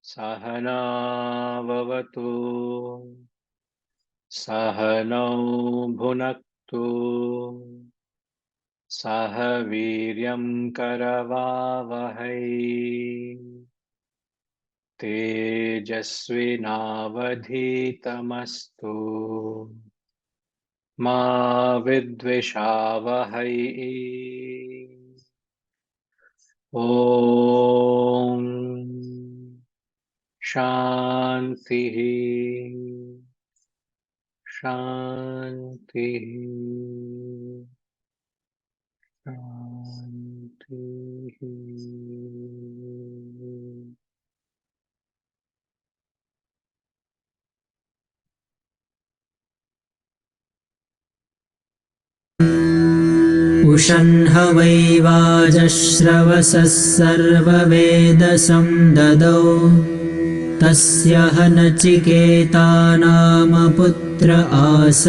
Sahana vavatu Sahanau bhunaktu Sahaviryam karavavahai Tejasvinavadhitamastu Ma vidvishavahai Om Shanti Shanti Shanti. उषन्हवैवाजश्रवसः सर्ववेदसं ददौ तस्य ह नचिकेतानाम पुत्र आस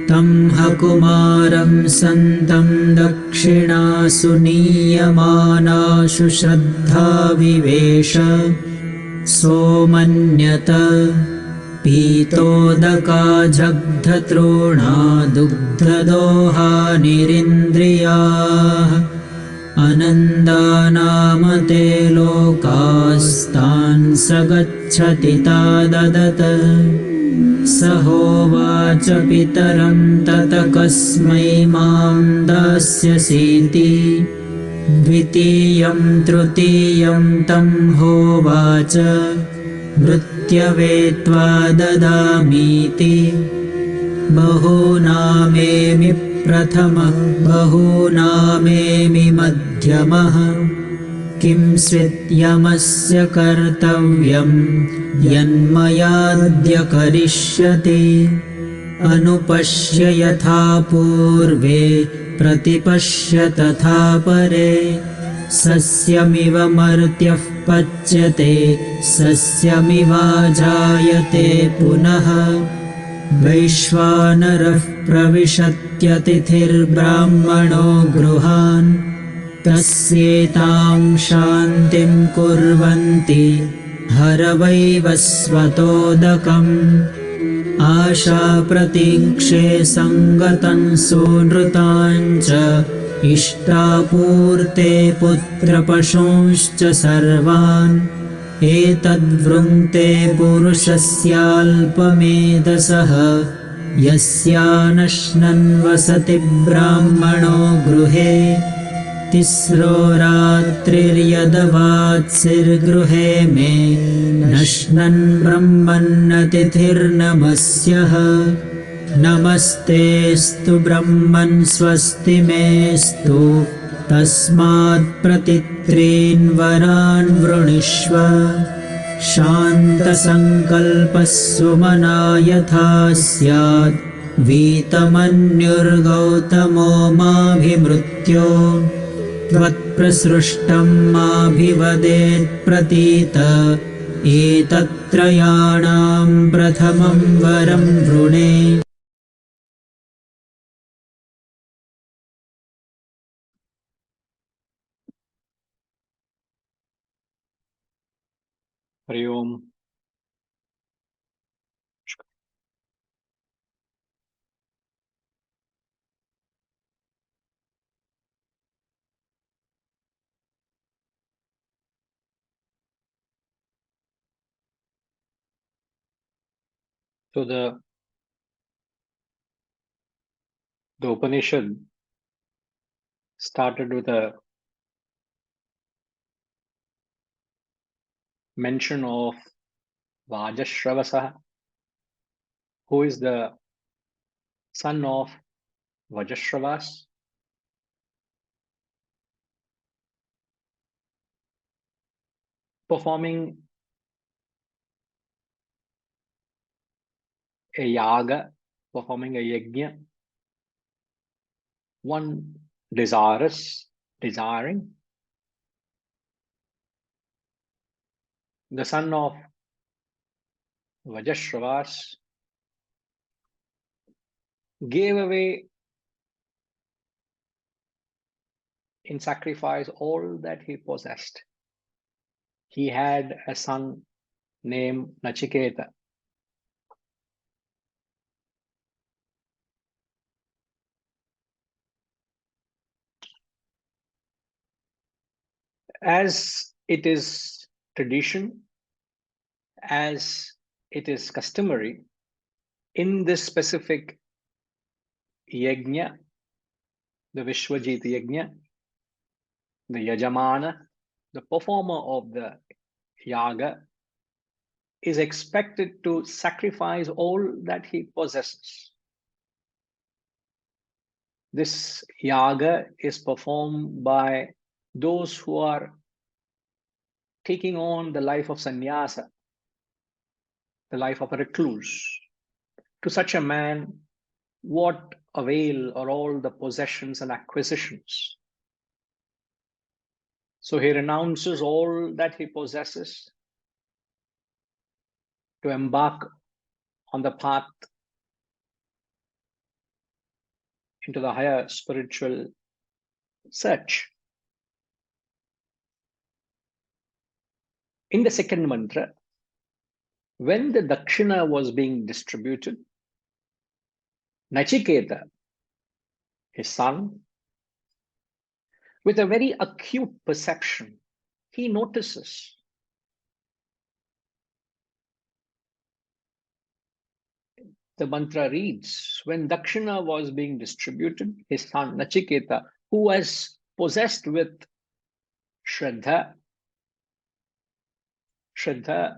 तं ह कुमारं सन्तं दक्षिणासु नीयमानाशु श्रद्धा विवेश सोमन्यत पीतोदका जग्धतृणा दुग्धदोहानिरिन्द्रियाः अनन्दानामते लोकास्तान् स गच्छति ताददत स होवाच पितरं तत कस्मै मां दास्यसीति द्वितीयं तृतीयं तं होवाच मृत्यवे ददामीति बहूनामेमि प्रथमः बहूनामेमि मध्यमः किं स्विद्यमस्य कर्तव्यं यन्मयाद्य करिष्यति अनुपश्य यथा पूर्वे प्रतिपश्य तथा परे सस्यमिव मर्त्यः पच्यते सस्यमिवाजायते पुनः वैश्वानरः प्रविशत्यतिथिर्ब्राह्मणो गृहान् तस्येतां शान्तिं कुर्वन्ति हरवैव स्वतोदकम् आशाप्रतीक्षे सङ्गतं सूनृताञ्च इष्टापूर्ते पुत्रपशूंश्च सर्वान् एतद्वृङ्क्ते पुरुषस्याल्पमेधसः यस्यानश्नन् वसति ब्राह्मणो गृहे तिस्रो रात्रिर्यदवात्सिर्गृहे मे नश्नन् ब्रह्मन्नतिथिर्नमस्यः नमस्तेऽस्तु ब्रह्मन् स्वस्ति मेऽस्तु तस्मात्प्रतित्रीन् वरान् वृणीष्व शान्तसङ्कल्पः सुमना यथा स्यात् वीतमन्युर्गौतमो माभिमृत्यो त्वत्प्रसृष्टं माभिवदेत्प्रतीत एतत्त्रयाणां प्रथमं वरं वृणे Hari Om. So the Upanishad started with a mention of Vajashravasa, who is the son of Vajashravas, performing a yaga, performing a yajna, one desiring, the son of Vajashravas gave away in sacrifice all that he possessed. he had a son named Nachiketa. As it is tradition, as it is customary, in this specific yajna, the Vishwajit yajna, the Yajamana, the performer of the yaga, is expected to sacrifice all that he possesses. This yaga is performed by those who are taking on the life of sannyasa, the life of a recluse. To such a man, what avail are all the possessions and acquisitions? So he renounces all that he possesses to embark on the path into the higher spiritual search. In the second mantra, when the dakshina was being distributed, Nachiketa, his son, with a very acute perception, he notices the mantra reads, when dakshina was being distributed, his son Nachiketa, who was possessed with Shraddha, Shraddha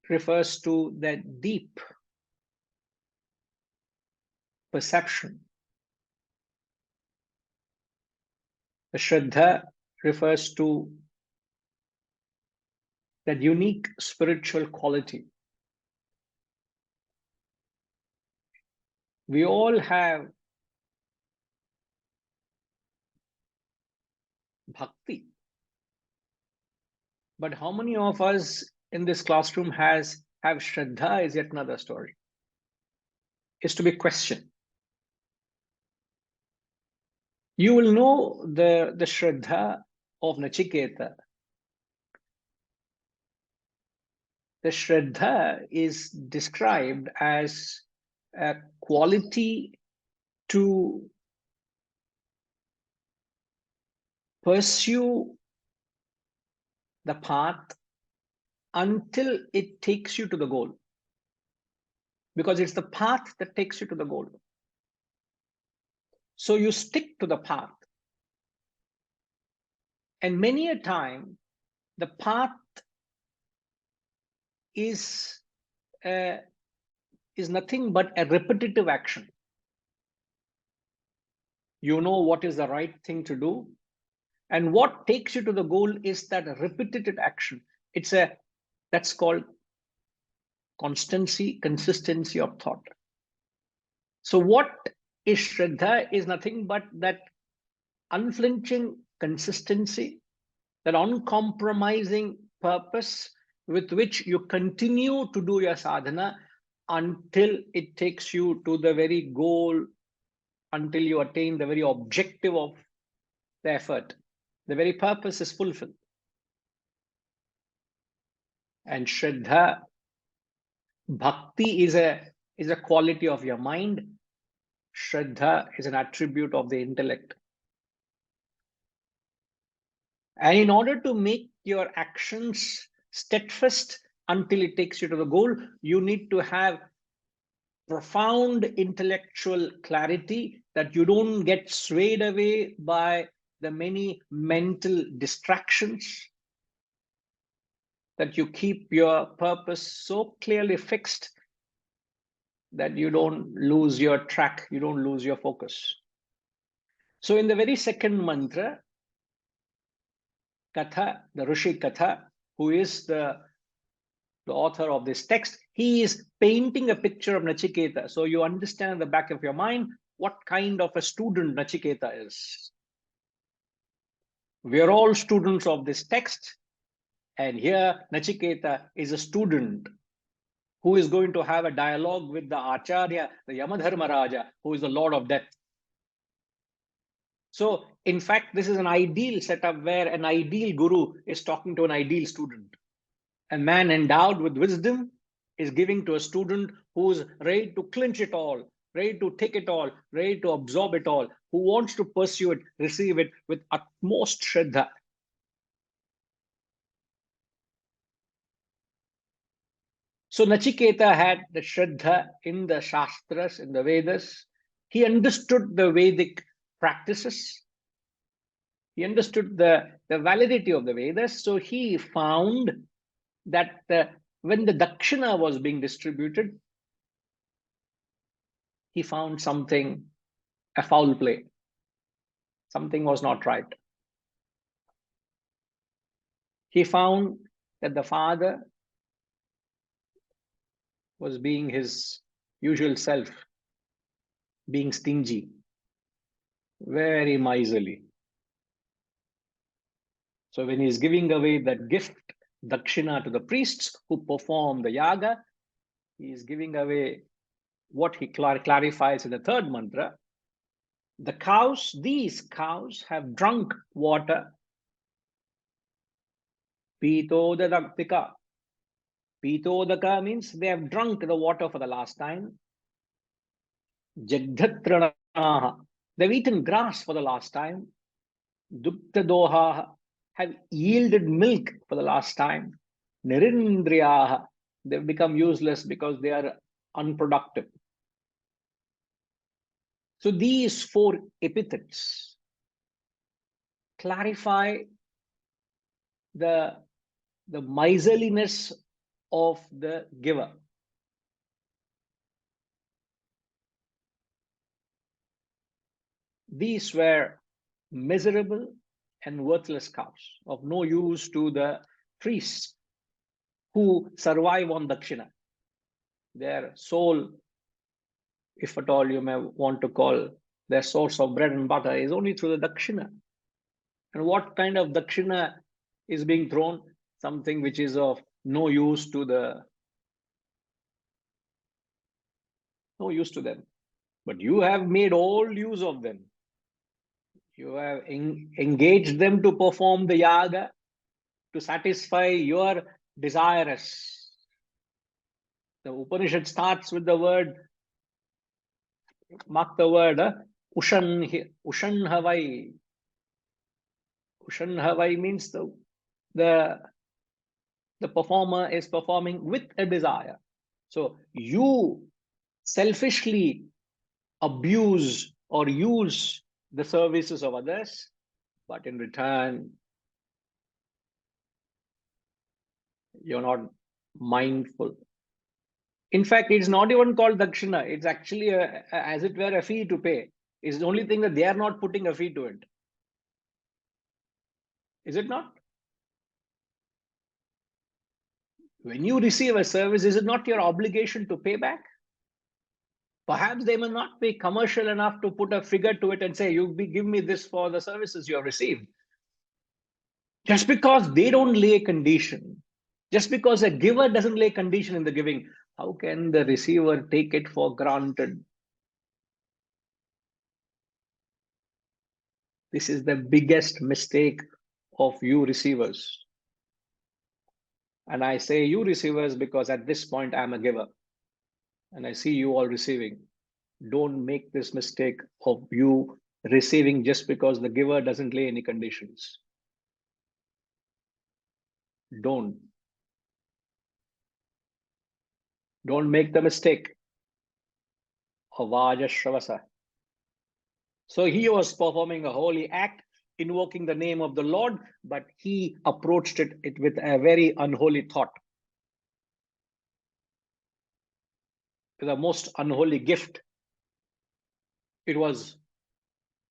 refers to that deep perception. The Shraddha refers to that unique spiritual quality. We all have bhakti, but how many of us in this classroom have Shraddha is yet another story. Is to be questioned. You will know the Shraddha of Nachiketa. The Shraddha is described as a quality to pursue the path until it takes you to the goal. Because it's the path that takes you to the goal. So you stick to the path. And many a time, the path is nothing but a repetitive action. You know what is the right thing to do. And what takes you to the goal is that repetitive action. That's called consistency of thought. So what is Shraddha is nothing but that unflinching consistency, that uncompromising purpose with which you continue to do your sadhana until it takes you to the very goal, until you attain the very objective of the effort. The very purpose is fulfilled. And Shraddha, bhakti is a quality of your mind. Shraddha is an attribute of the intellect. And in order to make your actions steadfast until it takes you to the goal, you need to have profound intellectual clarity that you don't get swayed away by the many mental distractions, that you keep your purpose so clearly fixed that you don't lose your track, you don't lose your focus. So in the very second mantra, Katha, the Rishi Katha, who is the author of this text, he is painting a picture of Nachiketa. So you understand in the back of your mind what kind of a student Nachiketa is. We are all students of this text. And here Nachiketa is a student who is going to have a dialogue with the Acharya, the Yamadharma Raja, who is the Lord of Death. So, in fact, this is an ideal setup where an ideal guru is talking to an ideal student. A man endowed with wisdom is giving to a student who's ready to clinch it all, ready to take it all, ready to absorb it all, who wants to pursue it, receive it with utmost shraddha. So Nachiketa had the shraddha in the Shastras, in the Vedas. He understood the Vedic practices. He understood the validity of the Vedas. So he found that when the Dakshina was being distributed, he found something, a foul play. Something was not right. He found that the father was being his usual self, being stingy, very miserly. So when he's giving away that gift, dakshina, to the priests who perform the yaga, he is giving away what he clarifies in the third mantra. The cows, these cows have drunk water. Pitodadaktika. Pitodaka means they have drunk the water for the last time. Jagdhatranaha. They've eaten grass for the last time. Duktadoha have yielded milk for the last time. Nirindriyaha, they've become useless because they are unproductive. So these four epithets clarify the miserliness of the giver. These were miserable and worthless cows of no use to the priests who survive on dakshina. Their sole, if at all you may want to call, their source of bread and butter is only through the dakshina. And what kind of dakshina is being thrown? Something which is of no use to them. But you have made all use of them. You have engaged them to perform the yaga, to satisfy your desires. The Upanishad starts with the word, mark the word, Ushan Havai. Ushan Havai means the performer is performing with a desire. So you selfishly abuse or use the services of others, but in return, you're not mindful. In fact, it's not even called dakshina. It's actually, as it were, a fee to pay. It's the only thing that they are not putting a fee to it. Is it not? When you receive a service, is it not your obligation to pay back? Perhaps they may not be commercial enough to put a figure to it and say, give me this for the services you have received. Just because they don't lay a condition, just because a giver doesn't lay condition in the giving, how can the receiver take it for granted? This is the biggest mistake of you receivers. And I say you receivers because at this point I'm a giver and I see you all receiving. Don't make this mistake of you receiving just because the giver doesn't lay any conditions. Don't make the mistake of Vajashravasa. So he was performing a holy act, invoking the name of the Lord, but he approached it with a very unholy thought. The most unholy gift. It was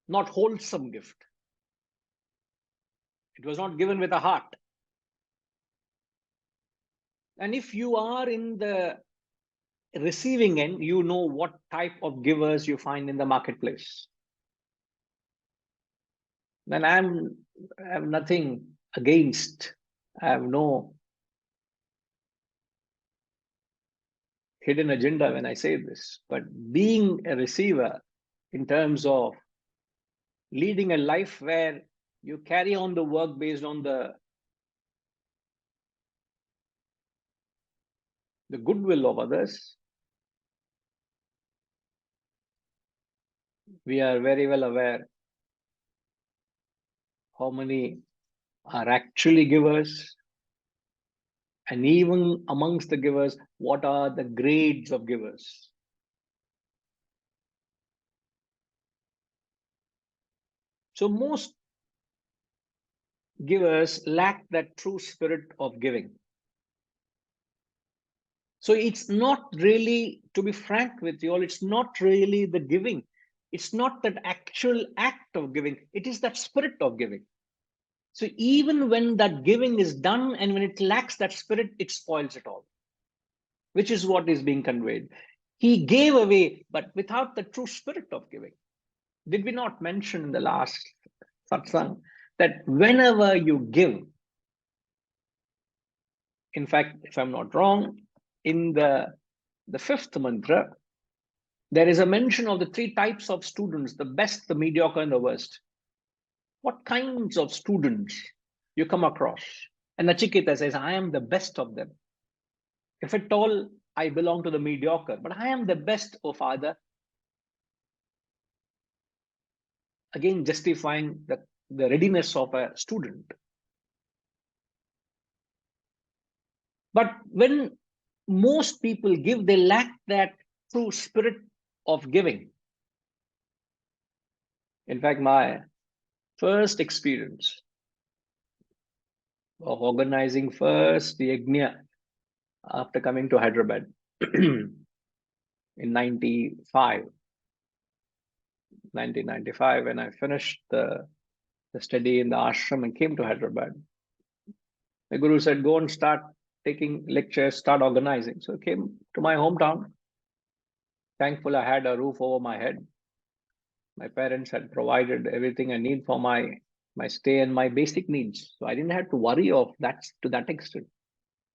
not wholesome gift. It was not given with a heart. And if you are in the receiving end, you know what type of givers you find in the marketplace. Then I have nothing against. I have no hidden agenda when I say this. But being a receiver in terms of leading a life where you carry on the work based on the goodwill of others, we are very well aware how many are actually givers, and even amongst the givers, what are the grades of givers. So most givers lack that true spirit of giving. So it's not really, to be frank with you all, it's not really the giving. It's not that actual act of giving. It is that spirit of giving. So even when that giving is done and when it lacks that spirit, it spoils it all, which is what is being conveyed. He gave away, but without the true spirit of giving. Did we not mention in the last satsang that whenever you give, in fact, if I'm not wrong, in the fifth mantra, there is a mention of the three types of students, the best, the mediocre, and the worst. What kinds of students you come across? And Nachiketa says, I am the best of them. If at all, I belong to the mediocre, but I am the best, O Father. Again, justifying the readiness of a student. But when most people give, they lack that true spirit of giving. In fact, my first experience of organizing first the yajna after coming to Hyderabad in 1995, when I finished the study in the ashram and came to Hyderabad, the Guru said, go and start taking lectures, start organizing. So I came to my hometown. Thankful I had a roof over my head. My parents had provided everything I need for my stay and my basic needs. So I didn't have to worry of that to that extent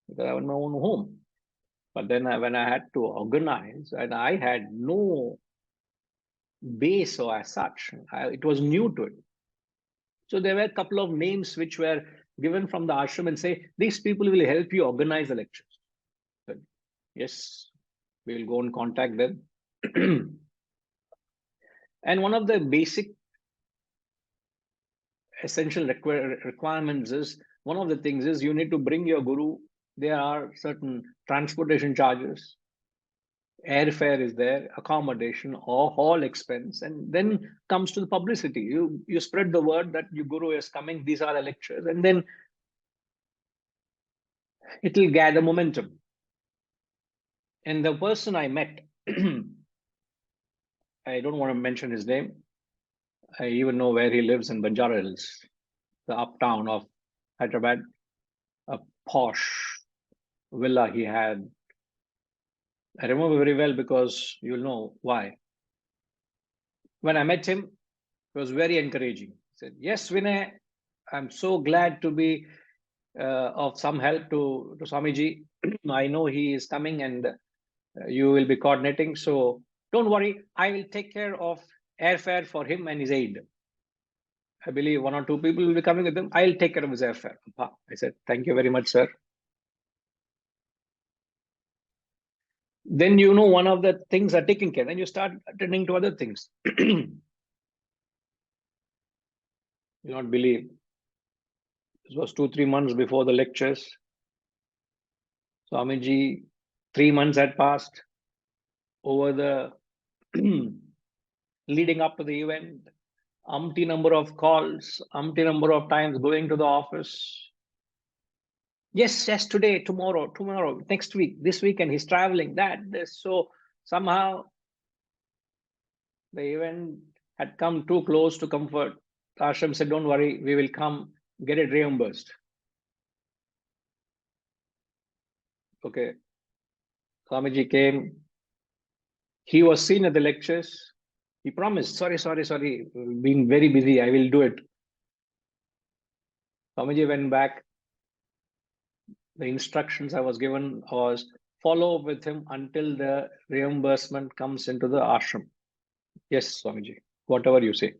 because I was my own home. But then when I had to organize, and I had no base or as such, it was new to it. So there were a couple of names which were given from the ashram and say, these people will help you organize the lectures. But yes, we will go and contact them. And one of the basic essential requirements is, one of the things is you need to bring your guru. There are certain transportation charges, airfare is there, accommodation or hall expense, and then comes to the publicity. You spread the word that your guru is coming, these are the lectures, and then it will gather momentum. And the person I met, I don't want to mention his name. I even know where he lives in Banjara Hills, the uptown of Hyderabad, a posh villa he had. I remember very well because you'll know why. When I met him, it was very encouraging. He said, yes, Vinay, I'm so glad to be of some help to Swamiji. I know he is coming and you will be coordinating. So don't worry, I will take care of airfare for him and his aide. I believe one or two people will be coming with him. I'll take care of his airfare. I said, thank you very much, sir. Then you know one of the things are taken care. Then you start attending to other things. You not believe. This was 2-3 months before the lectures. Swamiji, 3 months had passed over the leading up to the event. Umpty number of calls, umpty number of times going to the office. Yes, today, tomorrow, next week, this weekend, he's traveling, this. So somehow the event had come too close to comfort. Ashram said, don't worry, we will come, get it reimbursed. Okay. Swamiji came. He was seen at the lectures. He promised, sorry, being very busy, I will do it. Swamiji went back. The instructions I was given was follow up with him until the reimbursement comes into the ashram. Yes, Swamiji, whatever you say.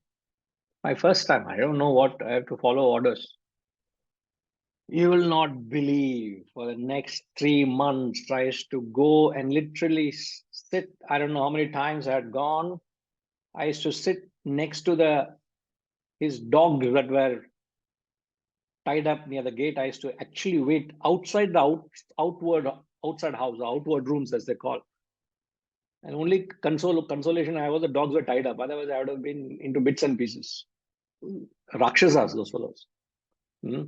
My first time, I don't know what, I have to follow orders. You will not believe, for the next 3 months, tries to go and literally sit. I don't know how many times I had gone. I used to sit next to his dogs that were tied up near the gate. I used to actually wait outside the outside house, outward rooms as they call. And only consolation I was, the dogs were tied up. Otherwise, I would have been into bits and pieces. Rakshasas, those fellows. Hmm.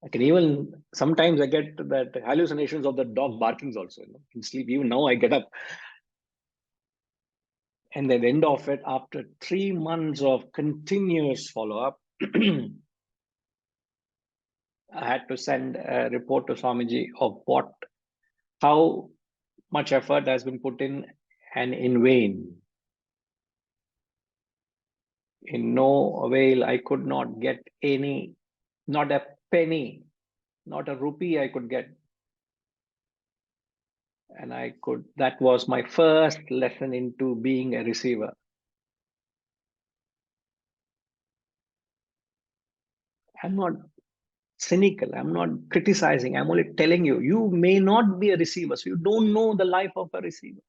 I can even sometimes I get that hallucinations of the dog barkings also. In sleep. Even now, I get up. And at the end of it, after 3 months of continuous follow-up, I had to send a report to Swamiji of how much effort has been put in and in vain. In no avail, I could not get any, not a penny, not a rupee I could get. And that was my first lesson into being a receiver. I'm not cynical. I'm not criticizing. I'm only telling you, you may not be a receiver. So you don't know the life of a receiver.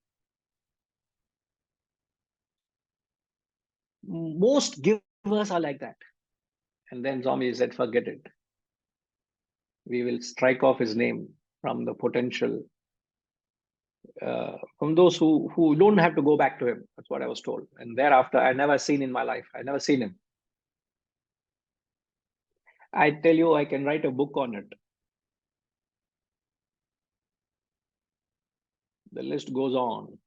Most givers are like that. And then Swami said, forget it. We will strike off his name from the potential, from those who don't have to go back to him. That's what I was told. And thereafter, I never seen in my life. I never seen him. I tell you, I can write a book on it. The list goes on.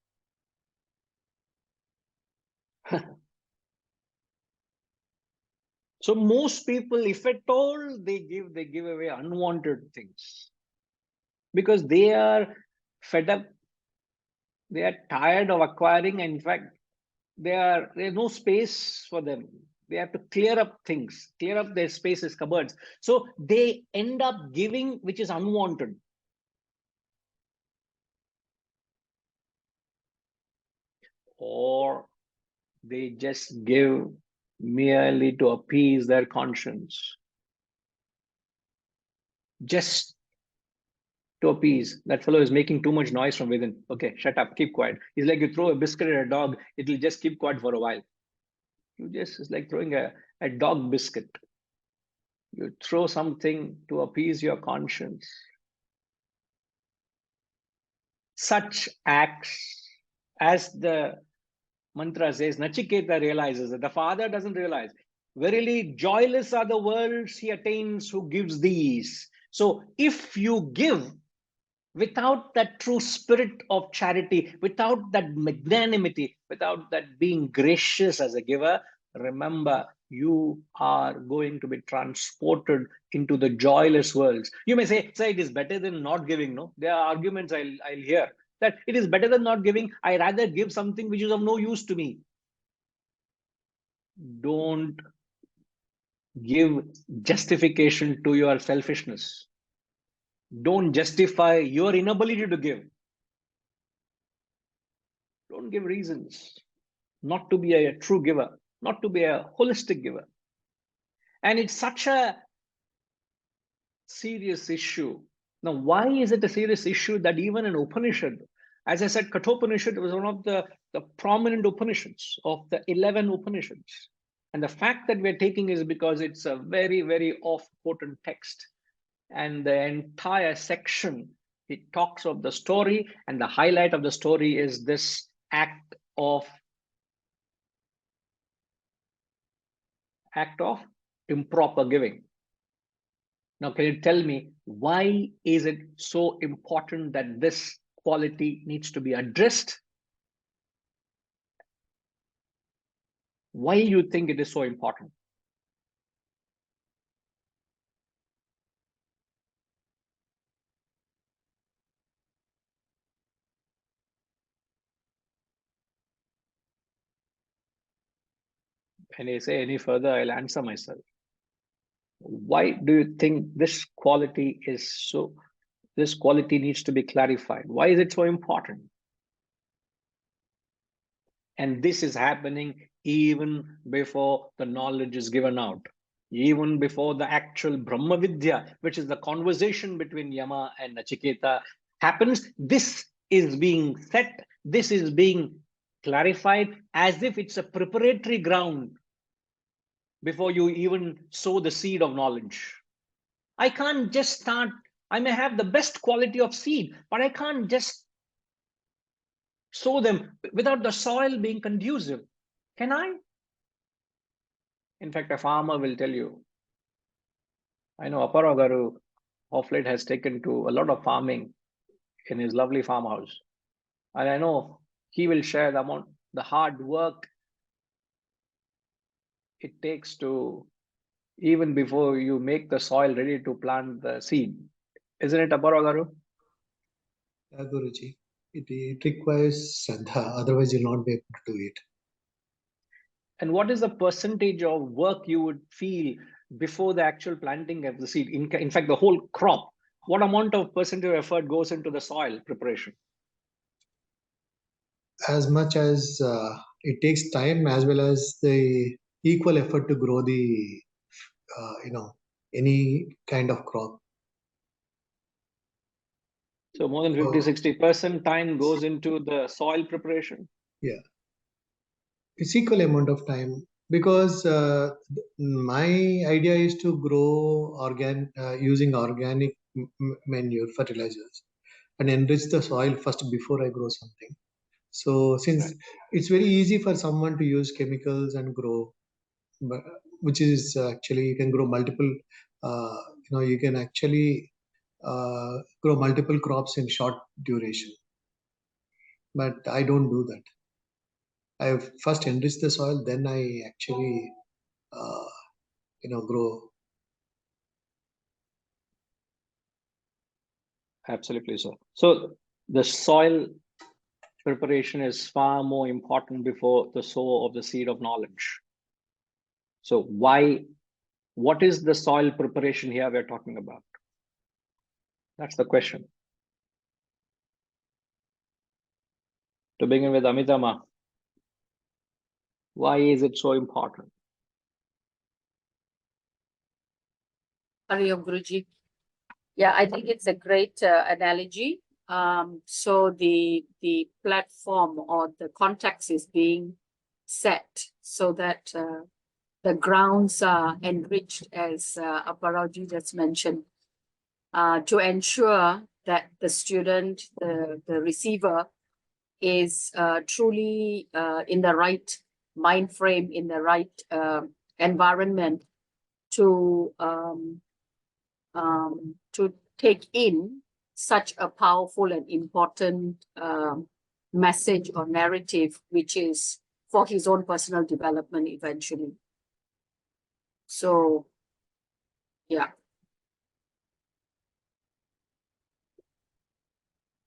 So most people, if at all they give away unwanted things because they are fed up, they are tired of acquiring, and in fact, there's no space for them. They have to clear up things, clear up their spaces, cupboards. So they end up giving which is unwanted. Or they just give merely to appease their conscience. Just to appease. That fellow is making too much noise from within. Okay, shut up, keep quiet. It's like you throw a biscuit at a dog, it'll just keep quiet for a while. It's like throwing a dog biscuit. You throw something to appease your conscience. Such acts, as the mantra says, Nachiketa realizes that the father doesn't realize. Verily, joyless are the worlds he attains who gives these. So if you give without that true spirit of charity, without that magnanimity, without that being gracious as a giver, remember, you are going to be transported into the joyless worlds. You may say, sir, it is better than not giving. No, there are arguments I'll hear that it is better than not giving. I rather give something which is of no use to me. Don't give justification to your selfishness. Don't justify your inability to give. Don't give reasons not to be a true giver, not to be a holistic giver. And it's such a serious issue. Now, why is it a serious issue that even an Upanishad, as I said, Kathopanishad was one of the prominent Upanishads of the 11 Upanishads. And the fact that we're taking is because it's a very, very oft-quoted text. And the entire section, it talks of the story, and the highlight of the story is this act of improper giving. Now, can you tell me why is it so important that this quality needs to be addressed? Why you think it is so important? And I say any further, I'll answer myself. Why do you think this quality needs to be clarified? Why is it so important? And this is happening even before the knowledge is given out, even before the actual Brahma Vidya, which is the conversation between Yama and Nachiketa, happens. This is being set, this is being clarified as if it's a preparatory ground before you even sow the seed of knowledge. I can't just start, I may have the best quality of seed, but I can't just sow them without the soil being conducive. Can I? In fact, a farmer will tell you. I know Aparagaru of late has taken to a lot of farming in his lovely farmhouse. And I know he will share the amount, the hard work it takes to, even before you make the soil ready to plant the seed. Isn't it, Aparagaru? Yeah, Guruji. It requires Shraddha, otherwise you'll not be able to do it. And what is the percentage of work you would feel before the actual planting of the seed? In fact, the whole crop, what amount of percentage of effort goes into the soil preparation? As much as it takes time, as well as the equal effort to grow the, any kind of crop. So more than 50, 60% time goes into the soil preparation? Yeah. It's equal amount of time, because my idea is to grow using organic manure fertilizers and enrich the soil first before I grow something. So since it's very easy for someone to use chemicals and grow, but which is actually you can grow multiple, you can actually grow multiple crops in short duration. But I don't do that. I first enrich the soil, then I actually grow. Absolutely, sir. So the soil preparation is far more important before the sow of the seed of knowledge. So what is the soil preparation here we're talking about? That's the question. To begin with, Amitama, why is it so important? Hari Om Guruji. Yeah, I think it's a great analogy. So the platform or the context is being set so that the grounds are enriched, as Aparaji just mentioned, to ensure that the student, the receiver, is truly in the right mind frame, in the right environment to take in such a powerful and important message or narrative, which is for his own personal development eventually. So, yeah.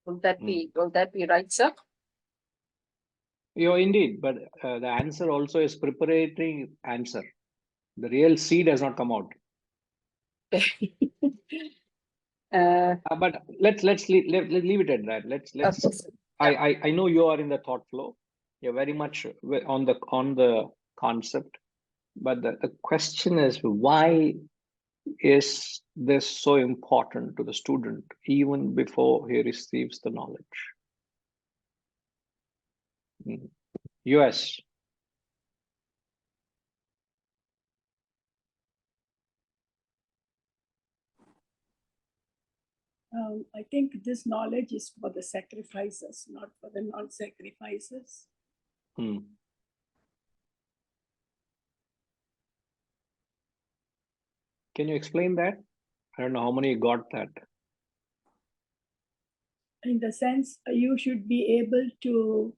Will that be right, sir? Yeah, indeed, but the answer also is preparatory answer. The real seed has not come out. But let's leave it at that. Let's. I know you are in the thought flow. You're very much on the concept, but the question is, why is this so important to the student even before he receives the knowledge? Yes. I think this knowledge is for the sacrifices, not for the non-sacrifices. Can you explain that? I don't know how many got that. In the sense, you should be able to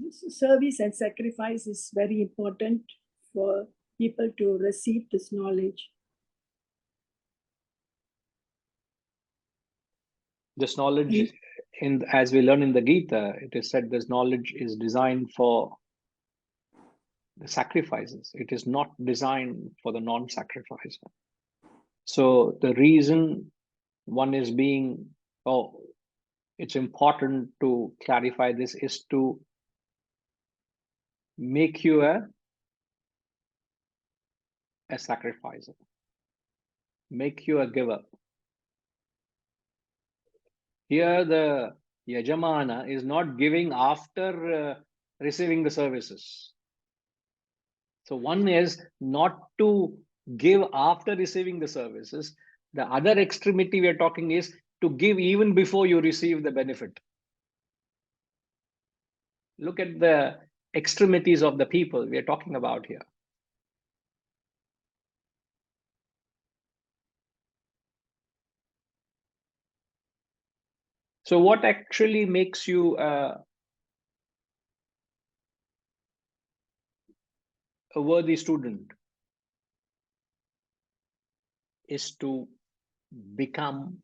service and sacrifice is very important for people to receive this knowledge. This knowledge, as we learn in the Gita, it is said this knowledge is designed for the sacrifices. It is not designed for the non-sacrificer. So the reason one is being, it's important to clarify this is to make you a sacrificer, make you a giver. Here, the Yajamana is not giving after receiving the services. So, one is not to give after receiving the services. The other extremity we are talking is to give even before you receive the benefit. Look at the extremities of the people we are talking about here. So, what actually makes you a worthy student is to become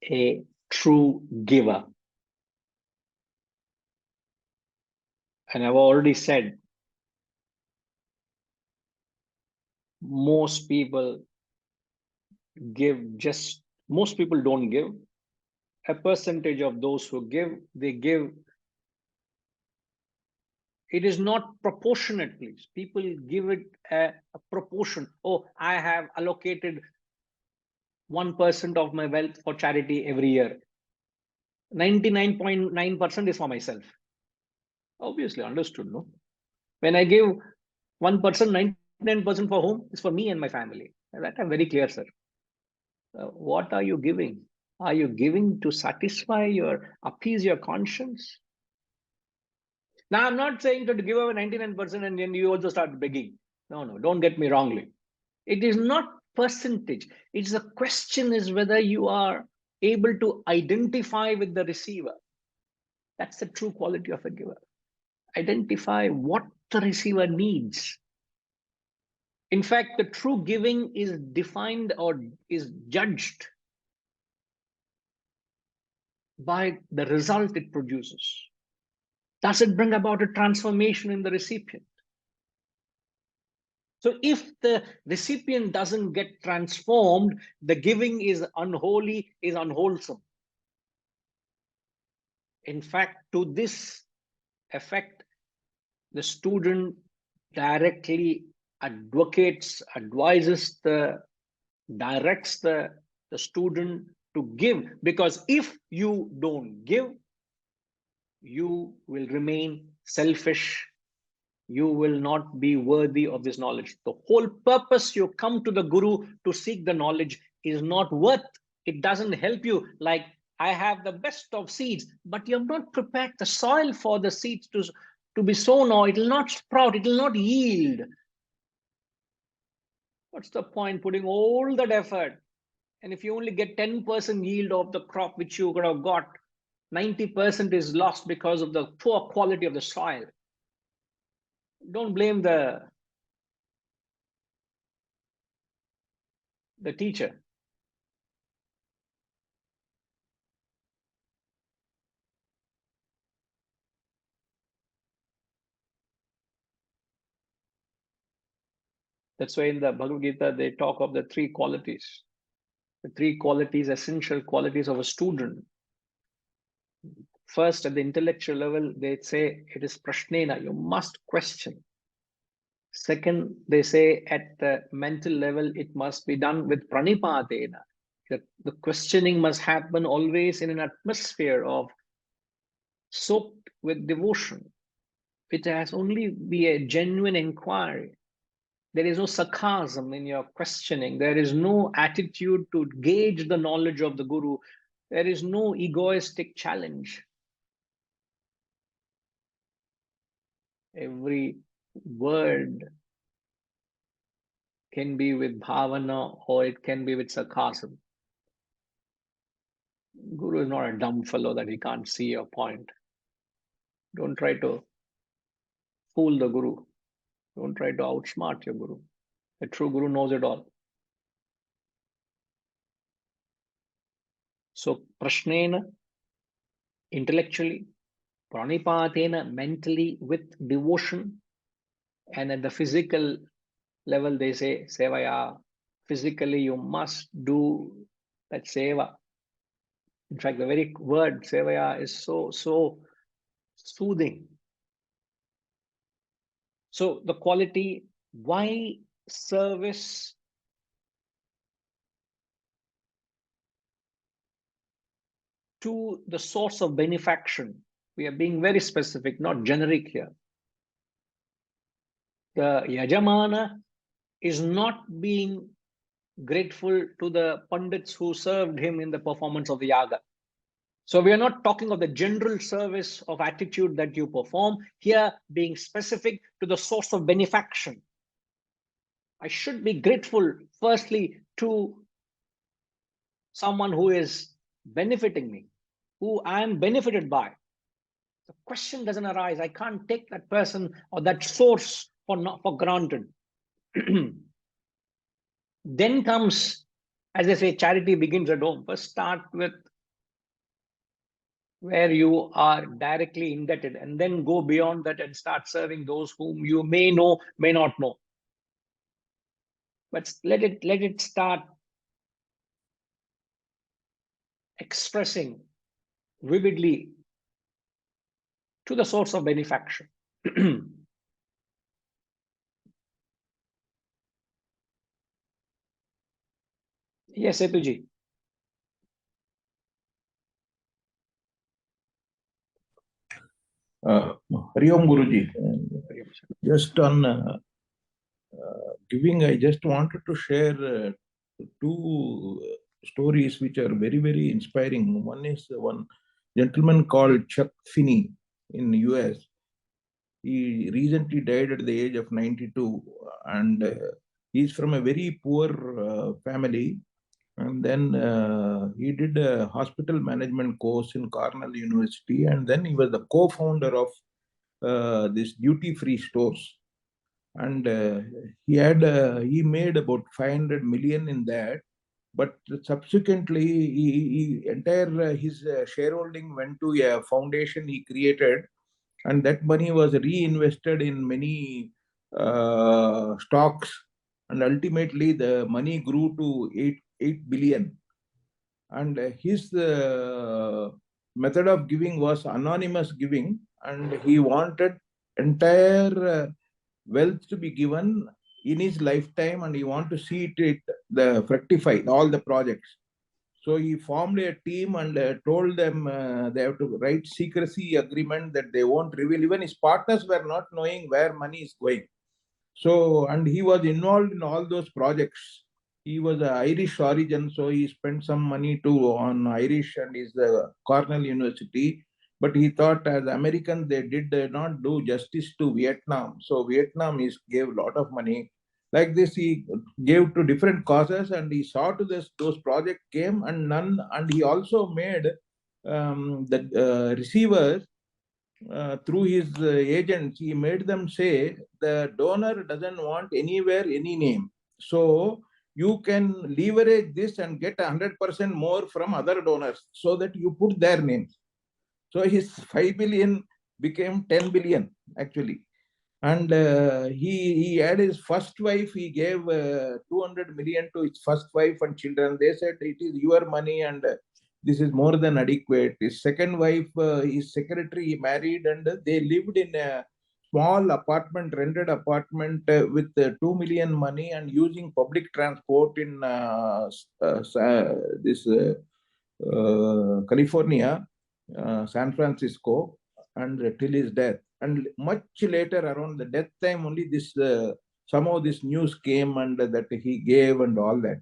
a true giver. And I've already said, most people don't give. A percentage of those who give, they give. It is not proportionate, please. People give it a proportion. Oh, I have allocated 1% of my wealth for charity every year. 99.9% is for myself. Obviously understood, no? When I give 1%, 99% for whom? Is for me and my family. That I'm very clear, sir. What are you giving? Are you giving to appease your conscience? Now, I'm not saying to give away 99% and then you also start begging. No, don't get me wrongly. It is not percentage. It's the question is whether you are able to identify with the receiver. That's the true quality of a giver. Identify what the receiver needs. In fact, the true giving is defined or is judged by the result it produces. Does it bring about a transformation in the recipient? So if the recipient doesn't get transformed, the giving is unholy, is unwholesome. In fact, to this effect, the student directly advises directs the student to give, because if you don't give, you will remain selfish. You will not be worthy of this knowledge. The whole purpose you come to the Guru to seek the knowledge is not worth. It doesn't help you. Like, I have the best of seeds, but you have not prepared the soil for the seeds to be sown, or it will not sprout, it will not yield. What's the point putting all that effort? And if you only get 10% yield of the crop which you could have got, 90% is lost because of the poor quality of the soil. Don't blame the teacher. That's why in the Bhagavad Gita, they talk of the three qualities. The three qualities, essential qualities of a student. First, at the intellectual level, they say it is prashnena, you must question. Second, they say at the mental level, it must be done with pranipadena. The questioning must happen always in an atmosphere of soaked with devotion. It has only be a genuine inquiry. There is no sarcasm in your questioning. There is no attitude to gauge the knowledge of the Guru. There is no egoistic challenge. Every word can be with bhavana or it can be with sarcasm. Guru is not a dumb fellow that he can't see your point. Don't try to fool the Guru. Don't try to outsmart your Guru. The true Guru knows it all. So, prashnena, intellectually, pranipatena, mentally, with devotion, and at the physical level, they say, sevaya, physically you must do that seva. In fact, the very word sevaya is so soothing. So the quality, why service to the source of benefaction? We are being very specific, not generic here. The Yajamana is not being grateful to the Pandits who served him in the performance of the Yaga. So we are not talking of the general service of attitude that you perform, here being specific to the source of benefaction. I should be grateful, firstly, to someone who is benefiting me, who I am benefited by. The question doesn't arise. I can't take that person or that source for granted. Then comes, as I say, charity begins at home. First start with where you are directly indebted, and then go beyond that and start serving those whom you may know, may not know. But let it start expressing vividly to the source of benefaction. Yes, Setuji. Hari Om Guruji. Just on giving, I just wanted to share two stories which are very, very inspiring. One is one gentleman called Chap in US. He recently died at the age of 92, and he's from a very poor family. And then he did a hospital management course in Cornell University, and then he was the co-founder of this duty-free stores. And he made about 500 million in that, but subsequently entire his shareholding went to a foundation he created, and that money was reinvested in many stocks, and ultimately the money grew to 8 billion. And his method of giving was anonymous giving, and he wanted entire wealth to be given in his lifetime, and he want to see the fructify all the projects. So he formed a team and told them they have to write secrecy agreement that they won't reveal. Even his partners were not knowing where money is going. So, and he was involved in all those projects. He was an Irish origin, so he spent some money on Irish and is the Cornell University. But he thought as Americans, they did not do justice to Vietnam. So Vietnam gave a lot of money. Like this, he gave to different causes, and he saw to this, those projects came and none. And he also made the receivers through his agents, he made them say the donor doesn't want anywhere any name. So you can leverage this and get 100% more from other donors so that you put their names. So his 5 billion became 10 billion actually. And he had his first wife, he gave 200 million to his first wife and children. They said it is your money and this is more than adequate. His second wife, his secretary, he married, and they lived in a small apartment, rented apartment with 2 million money and using public transport in this California, San Francisco, and till his death. And much later, around the death time, only this somehow this news came and that he gave and all that.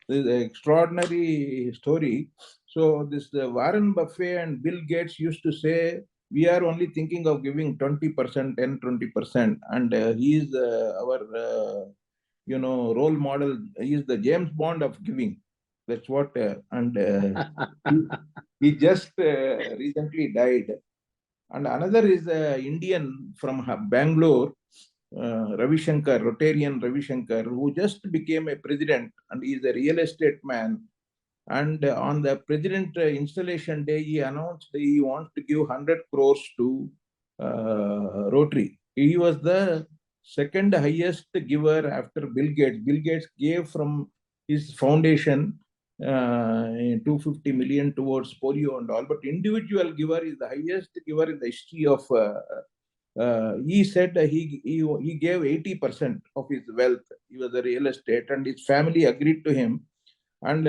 This is an extraordinary story. So this Warren Buffett and Bill Gates used to say, we are only thinking of giving 20%, 10, 20%. And he is our, role model. He is the James Bond of giving. That's what, he just recently died. And another is Indian from Bangalore, Ravi Shankar, Rotarian Ravi Shankar, who just became a president, and he is a real estate man. And on the president installation day, he announced he wants to give 100 crores to Rotary. He was the second highest giver after Bill Gates. Bill Gates gave from his foundation 250 million towards polio and all, but individual giver is the highest giver in the history of he said he gave 80% of his wealth. He was a real estate, and his family agreed to him. And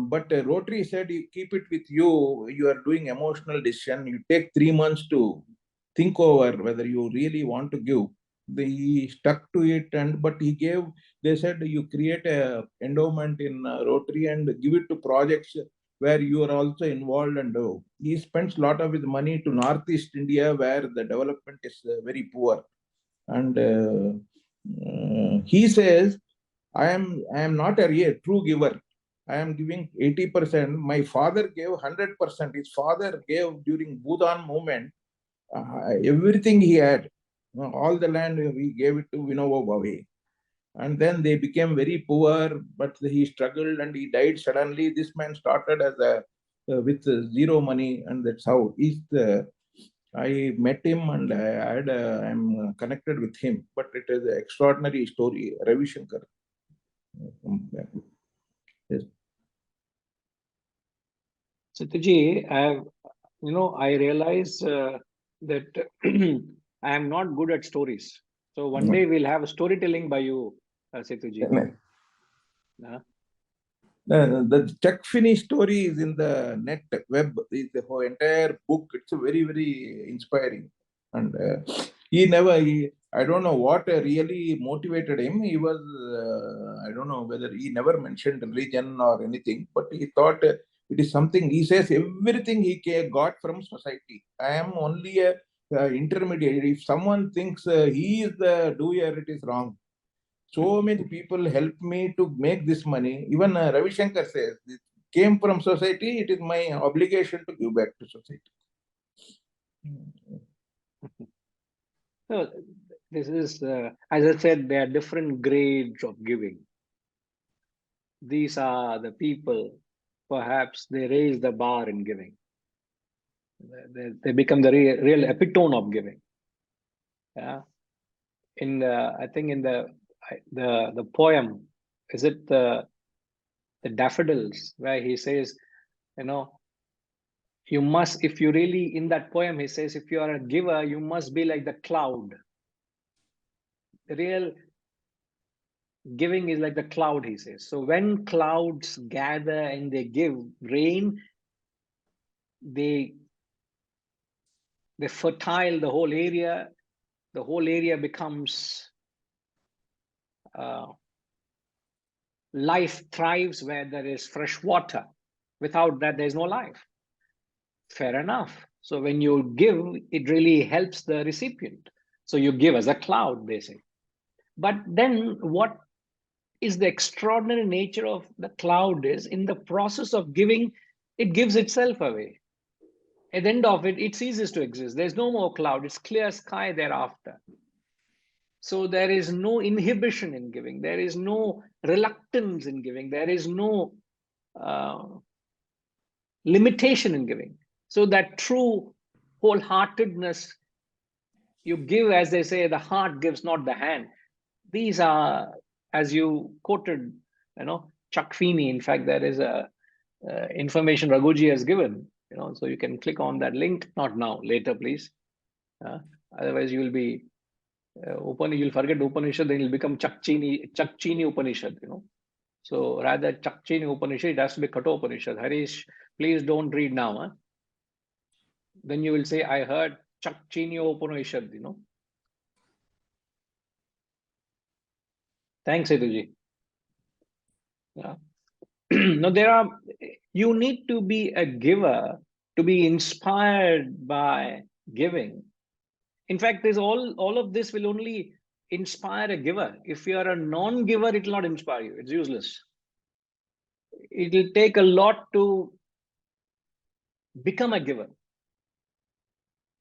but Rotary said, you keep it with you. You are doing emotional decision. You take 3 months to think over whether you really want to give. He stuck to it, and but he gave. They said you create a endowment in Rotary and give it to projects where you are also involved. And he spends a lot of his money to Northeast India, where the development is very poor. And he says, I am not a real true giver. I am giving 80%. My father gave 100%. His father gave during Bhutan movement everything he had. All the land we gave it to Vinoba Bhave. And then they became very poor, but he struggled and he died suddenly. This man started as a with zero money, and that's how he's the. I met him and I'm connected with him. But it is an extraordinary story, Ravi Shankar. Yes. Situji, I realize that I am not good at stories. So one day we'll have storytelling by you, Situji. The Chuck Finney story is in the net web. The whole entire book. It's a very, very inspiring. And I don't know what really motivated him. He was, I don't know whether he never mentioned religion or anything, but he thought it is something. He says everything he got from society. I am only a intermediary. If someone thinks he is the doer, it is wrong. So many people help me to make this money. Even Ravi Shankar says, it came from society. It is my obligation to give back to society. So this is, as I said, there are different grades of giving. These are the people, perhaps they raise the bar in giving. They become the real epitome of giving. Yeah. I think in the poem, is it the daffodils, where he says, you must, if you really, in that poem, he says, if you are a giver, you must be like the cloud. The real giving is like the cloud, he says. So when clouds gather and they give rain, they fertile the whole area. The whole area becomes life thrives where there is fresh water. Without that, there's no life. Fair enough. So when you give, it really helps the recipient. So you give as a cloud, they say. But then what is the extraordinary nature of the cloud is, in the process of giving, it gives itself away. At the end of it, it ceases to exist. There's no more cloud. It's clear sky thereafter. So there is no inhibition in giving. There is no reluctance in giving. There is no limitation in giving. So that true wholeheartedness, you give, as they say, the heart gives, not the hand. These are, as you quoted, Chuck Feeney. In fact, there is a information Raghuji has given, so you can click on that link. Not now, later, please. Otherwise, you will be you'll forget Upanishad, then you'll become Chakchini Upanishad, So rather Chakchini Upanishad, it has to be Kathopanishad. Harish, please don't read now. Huh? Then you will say, I heard Chakchini Upanishad, Thanks, Setuji. Yeah. No, you need to be a giver to be inspired by giving. In fact, there's all of this will only inspire a giver. If you are a non-giver, it will not inspire you. It's useless. It will take a lot to become a giver.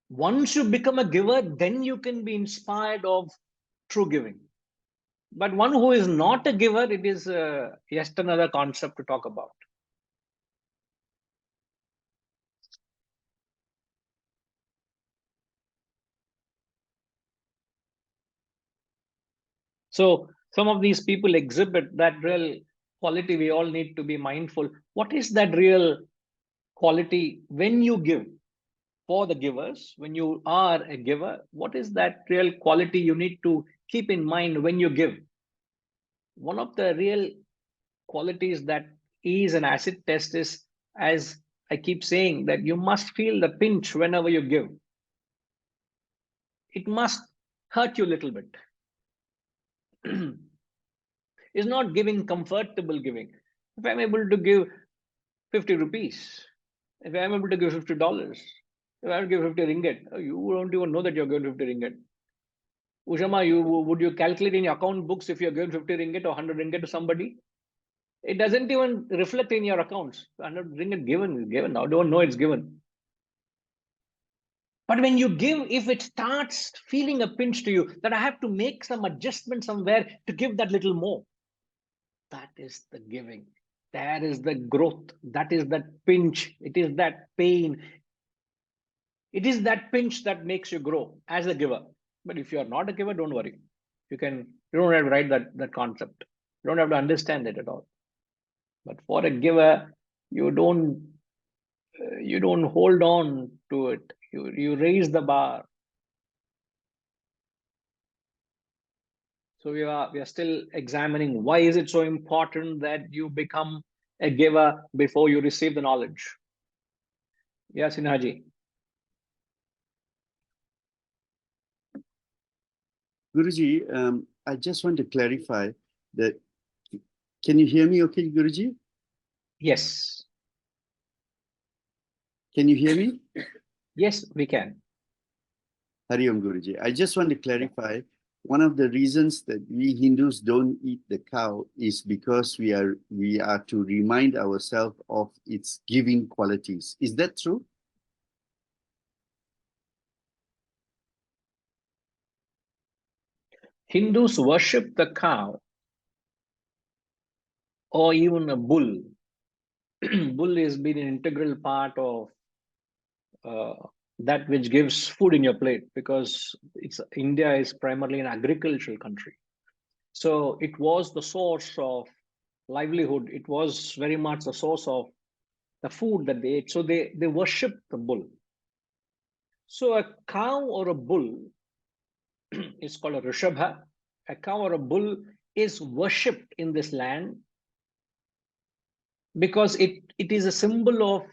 Once you become a giver, then you can be inspired of true giving. But one who is not a giver, it is just another concept to talk about. So some of these people exhibit that real quality. We all need to be mindful. What is that real quality when you give? for the givers. When you are a giver, what is that real quality you need to keep in mind when you give? One of the real qualities that is an acid test is, as I keep saying, that you must feel the pinch whenever you give. It must hurt you a little bit. It's not giving comfortable giving. If I'm able to give 50 rupees, if I'm able to give $50, if I give 50 ringgit, you don't even know that you're giving 50 ringgit. Ushama, would you calculate in your account books if you're giving 50 ringgit or 100 ringgit to somebody? It doesn't even reflect in your accounts. 100 ringgit given is given. Now don't know it's given. But when you give, if it starts feeling a pinch to you, that I have to make some adjustment somewhere to give that little more, that is the giving. That is the growth. That is that pinch. It is that pain. It is that pinch that makes you grow as a giver. But if you are not a giver, don't worry. You don't have to write that concept. You don't have to understand it at all. But for a giver, you don't hold on to it. You raise the bar. So we are still examining why is it so important that you become a giver before you receive the knowledge. Yes, Sinhaji. Guruji, I just want to clarify that. Can you hear me okay, Guruji? Yes. Can you hear me? Yes, we can. Hari Om, Guruji. I just want to clarify, one of the reasons that we Hindus don't eat the cow is because we are to remind ourselves of its giving qualities. Is that true? Hindus worship the cow or even a bull. Bull has been an integral part of that which gives food in your plate, because India is primarily an agricultural country. So it was the source of livelihood. It was very much the source of the food that they ate. So they worship the bull. So a cow or a bull is called a rishabha. A cow or a bull is worshipped in this land because it is a symbol of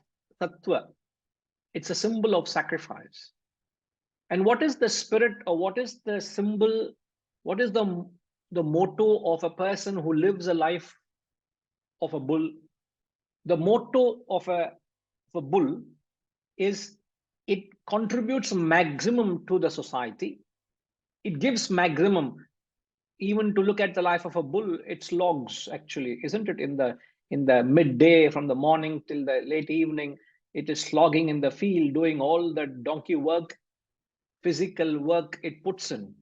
sattva. It's a symbol of sacrifice. And what is the spirit, or what is the symbol, what is the motto of a person who lives a life of a bull? The motto of a bull is it contributes maximum to the society. It gives maximum. Even to look at the life of a bull, it's logs actually, isn't it? In the midday, from the morning till the late evening, it is slogging in the field, doing all the donkey work, physical work it puts in,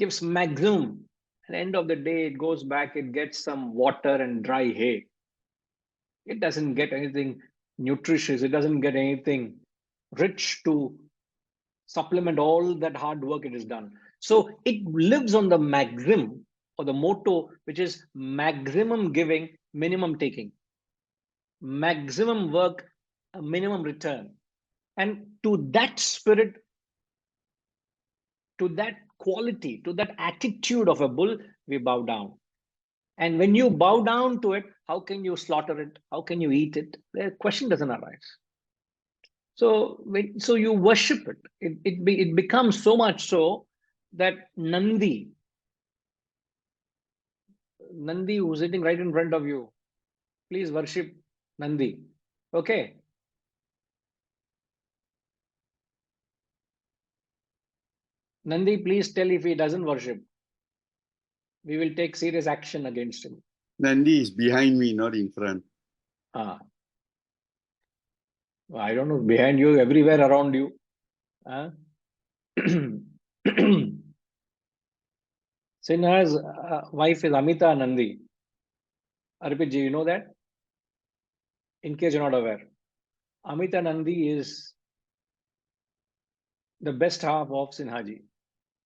gives maximum. At the end of the day, it goes back, it gets some water and dry hay. It doesn't get anything nutritious. It doesn't get anything rich to supplement all that hard work it has done. So it lives on the maxim, or the motto, which is maximum giving, minimum taking. Maximum work, a minimum return. And to that spirit, to that quality, to that attitude of a bull, we bow down. And when you bow down to it, how can you slaughter it? How can you eat it? The question doesn't arise. So you worship it. It becomes so much so that Nandi, who's sitting right in front of you, please worship Nandi. Okay. Nandi, please tell if he doesn't worship. We will take serious action against him. Nandi is behind me, not in front. I don't know, behind you, everywhere around you. Sinha's wife is Amita Nandi. Arpit ji, you know that? In case you're not aware, Amita Nandi is the best half of Sinhaji,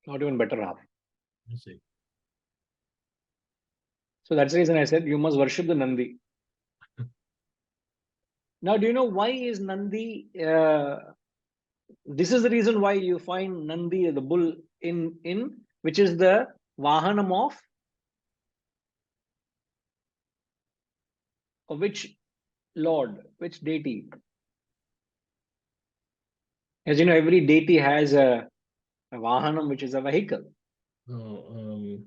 not even better half. So that's the reason I said you must worship the Nandi. Now, do you know why is Nandi This is the reason why you find Nandi, the bull, in which is the Vahanam of which Lord, which deity. As you know, every deity has a Vahanam, which is a vehicle. Oh,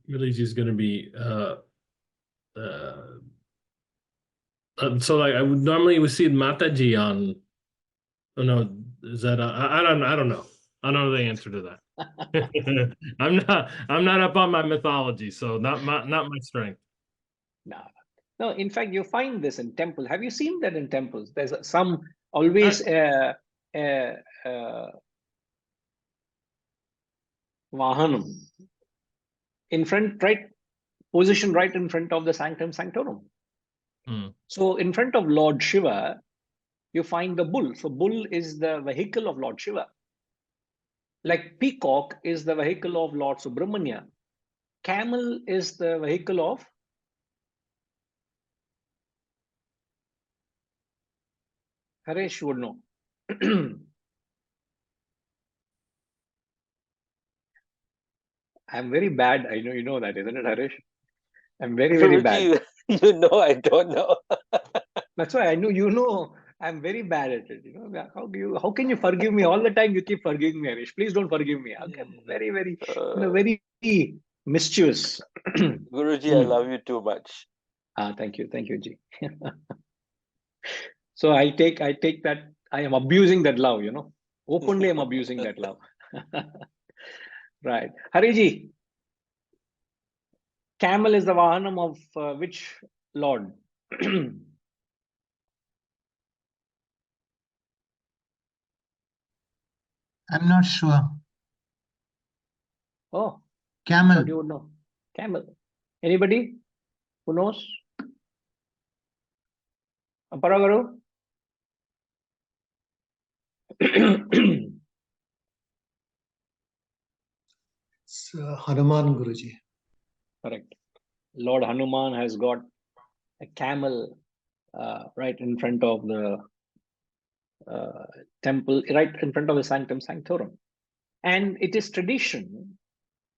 really is going to be so like I would normally see Mataji on. Oh no, is that I don't know. I don't know the answer to that. I'm not up on my mythology, so not my strength. No, in fact, you find this in temples. Have you seen that in temples? There's some always Vahanam in front, right? Position right in front of the sanctum sanctorum. Hmm. So in front of Lord Shiva, you find the bull. So bull is the vehicle of Lord Shiva. Like peacock is the vehicle of Lord Subramanya. Camel is the vehicle of Haresh would know. I'm very bad. I know you know that, isn't it, Haresh? I'm very, very bad. Guruji, you know, I don't know. That's why I know you know I'm very bad at it. You know, how can you forgive me all the time? You keep forgiving me, Harish. Please don't forgive me. I'm very, very, very mischievous. Guruji, I love you too much. Thank you, Ji. So I take that I am abusing that love. You know, openly I'm abusing that love. Right, Hariji. Camel is the Vahanam of which Lord? I'm not sure. Oh, Camel. thought you would know. Camel. Anybody who knows? Aparagaru? It's Hanuman Guruji. Correct. Lord Hanuman has got a camel right in front of the temple, right in front of the sanctum sanctorum. And it is tradition,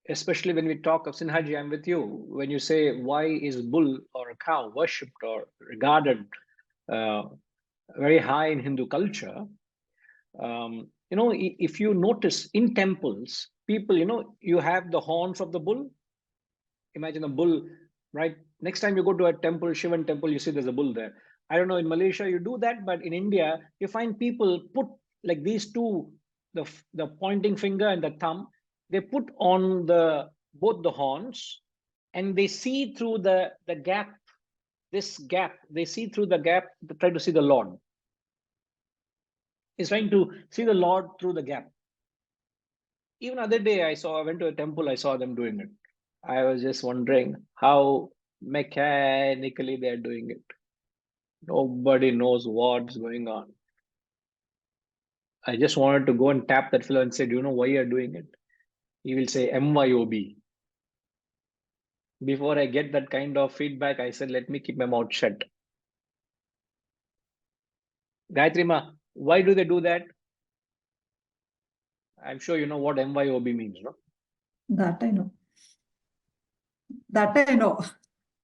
especially when we talk of Sinhaji, I'm with you, when you say, why is bull or a cow worshipped or regarded very high in Hindu culture? You know, if you notice in temples, people, you know, you have the horns of the bull. Imagine a bull, right? Next time you go to a temple, Shivan temple, you see there's a bull there. I don't know, in Malaysia you do that, but in India, you find people put like these two, the pointing finger and the thumb, they put on both the horns, and they see through the gap, this gap, they see through the gap, they try to see the Lord. He's trying to see the Lord through the gap. Even other day I went to a temple, I saw them doing it. I was just wondering how mechanically they're doing it. Nobody knows what's going on. I just wanted to go and tap that fellow and say, do you know why you're doing it? He will say MYOB. Before I get that kind of feedback, I said, let me keep my mouth shut. Gayatri Ma, why do they do that? I'm sure you know what MYOB means, no? That I know. That I know.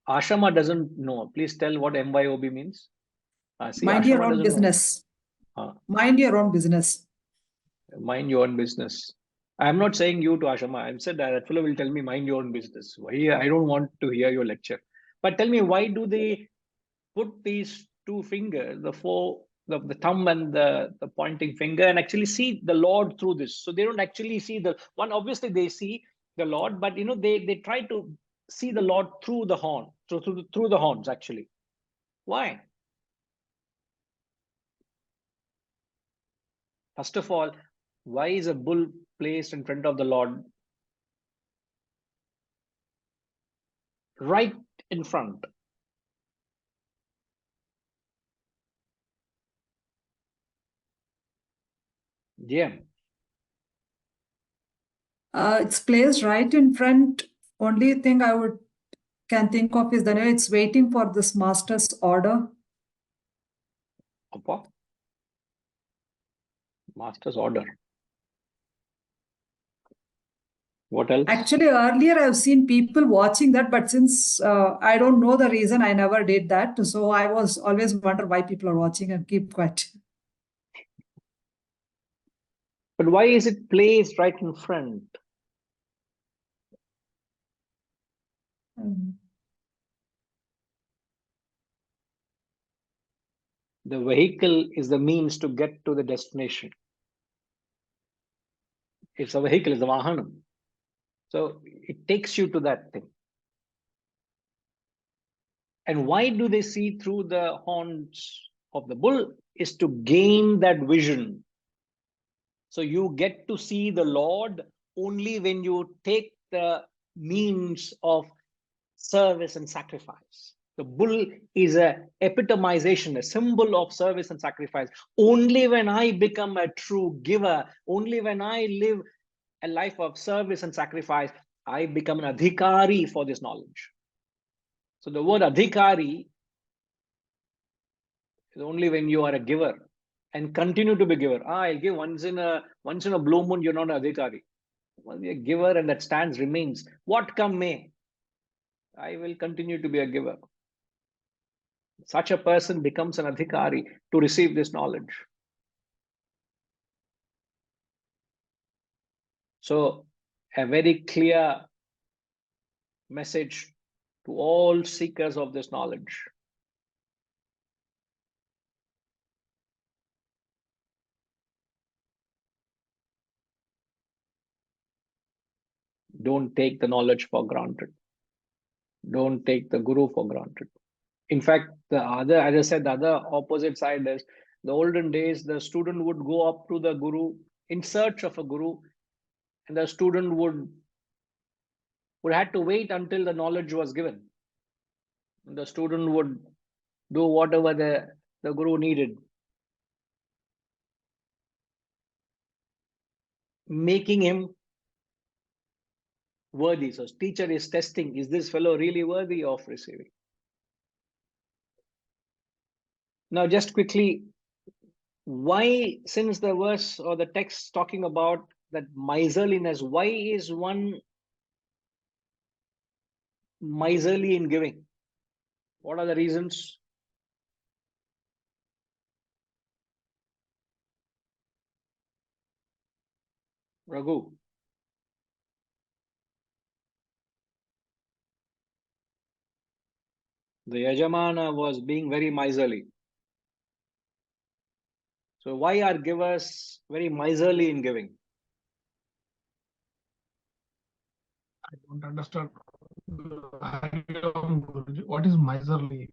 Ashama doesn't know. Please tell what MYOB means. See, Mind Ashama your own doesn't business. know. Mind your own business. Mind your own business. I'm not saying you to Ashama. I'm said that fellow will tell me mind your own business. Why? I don't want to hear your lecture. But tell me, why do they put these two fingers, the thumb and the pointing finger, and actually see the Lord through this? So they don't actually see the one. Obviously, they see the Lord, but you know they try to see the Lord through the horn, through the horns. Actually, why? First of all, why is a bull placed in front of the Lord? Right in front. Yeah. It's placed right in front. Only thing I can think of is that it's waiting for this master's order. Appa. Master's order. What else? Actually, earlier I've seen people watching that, but since I don't know the reason, I never did that. So I was always wonder why people are watching and keep quiet. But why is it placed right in front? The vehicle is the means to get to the destination. It's a vehicle, it's a vahanam. So it takes you to that thing. And why do they see through the horns of the bull? Is to gain that vision. So you get to see the Lord only when you take the means of service and sacrifice. The bull is an epitomization, a symbol of service and sacrifice. Only when I become a true giver, only when I live a life of service and sacrifice, I become an adhikari for this knowledge. So the word adhikari is only when you are a giver and continue to be giver. I'll give once in a blue moon, you're not an adhikari. Well, be a giver, and that stance remains. What come may, I will continue to be a giver. Such a person becomes an adhikari to receive this knowledge. So, a very clear message to all seekers of this knowledge. Don't take the knowledge for granted. Don't take the guru for granted. In fact, the other, as I said, the other opposite side is the olden days, the student would go up to the guru in search of a guru, and the student would have to wait until the knowledge was given. The student would do whatever the guru needed, making him worthy. So teacher is testing, is this fellow really worthy of receiving? Now, just quickly, why, since the verse or the text talking about that miserliness, why is one miserly in giving? What are the reasons? Raghu. The Yajamana was being very miserly. So why are givers very miserly in giving? I don't understand. What is miserly?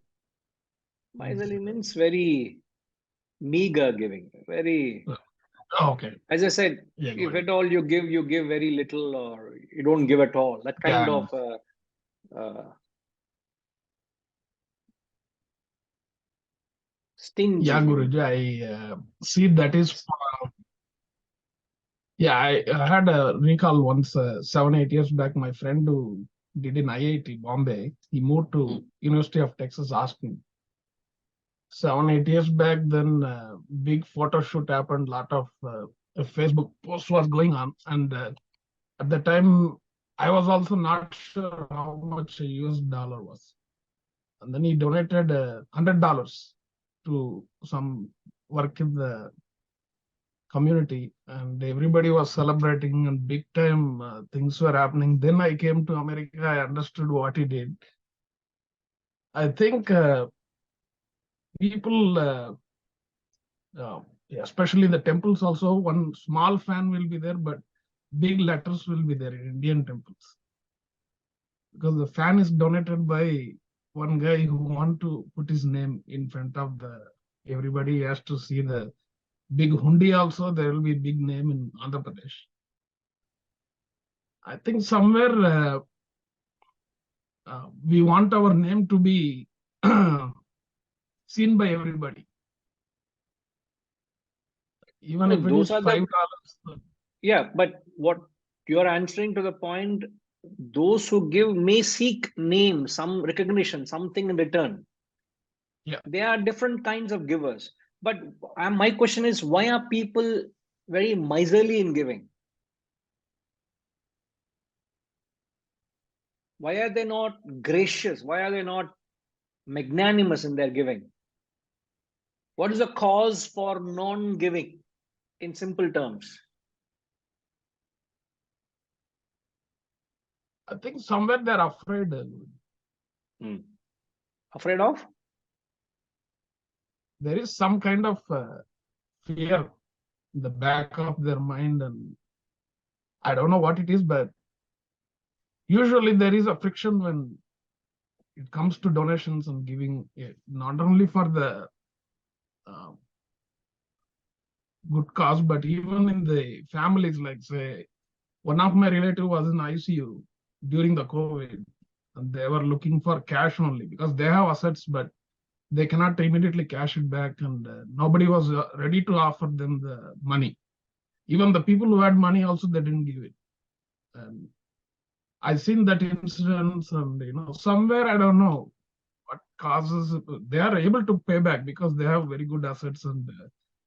Miserly means very meager giving, very. Okay. As I said, Yeah, if at all you give very little, or you don't give at all. That kind of stingy. Yeah, Guruji, I see that is. Yeah, I had a recall once 7-8 years back. My friend who did in IIT Bombay, he moved to University of Texas, Austin. 7-8 years back, then big photo shoot happened. Lot of Facebook posts was going on, and at the time I was also not sure how much a US dollar was. And then he donated $100 to some work in the community, and everybody was celebrating, and big time things were happening. Then I came to America, I understood what he did. I think people, especially the temples also, one small fan will be there, but big letters will be there in Indian temples. Because the fan is donated by one guy who want to put his name in front of everybody has to see the big hundi also, there will be big name in Andhra Pradesh. I think somewhere we want our name to be seen by everybody. Even No, if it is $5. Yeah, but what you're answering to the point, those who give may seek name, some recognition, something in return. Yeah. They are different kinds of givers. But my question is, why are people very miserly in giving? Why are they not gracious? Why are they not magnanimous in their giving? What is the cause for non-giving in simple terms? I think somewhere they're afraid. Afraid of? There is some kind of fear in the back of their mind, and I don't know what it is, but usually there is a friction when it comes to donations and giving, not only for the good cause, but even in the families. Like, say, one of my relative was in ICU during the COVID, and they were looking for cash only because they have assets, but they cannot immediately cash it back, and nobody was ready to offer them the money. Even the people who had money also, they didn't give it. And I've seen that incidents, and somewhere, I don't know what causes, they are able to pay back because they have very good assets and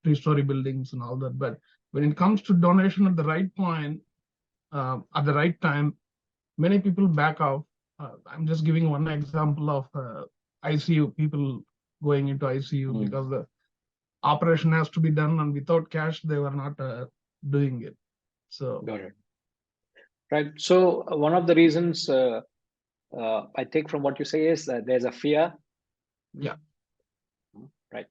3-story buildings and all that. But when it comes to donation at the right point, at the right time, many people back off. I'm just giving one example of ICU, people going into ICU because the operation has to be done, and without cash, they were not doing it. So, got it. Right. So one of the reasons I take from what you say is that there's a fear. Yeah. Right.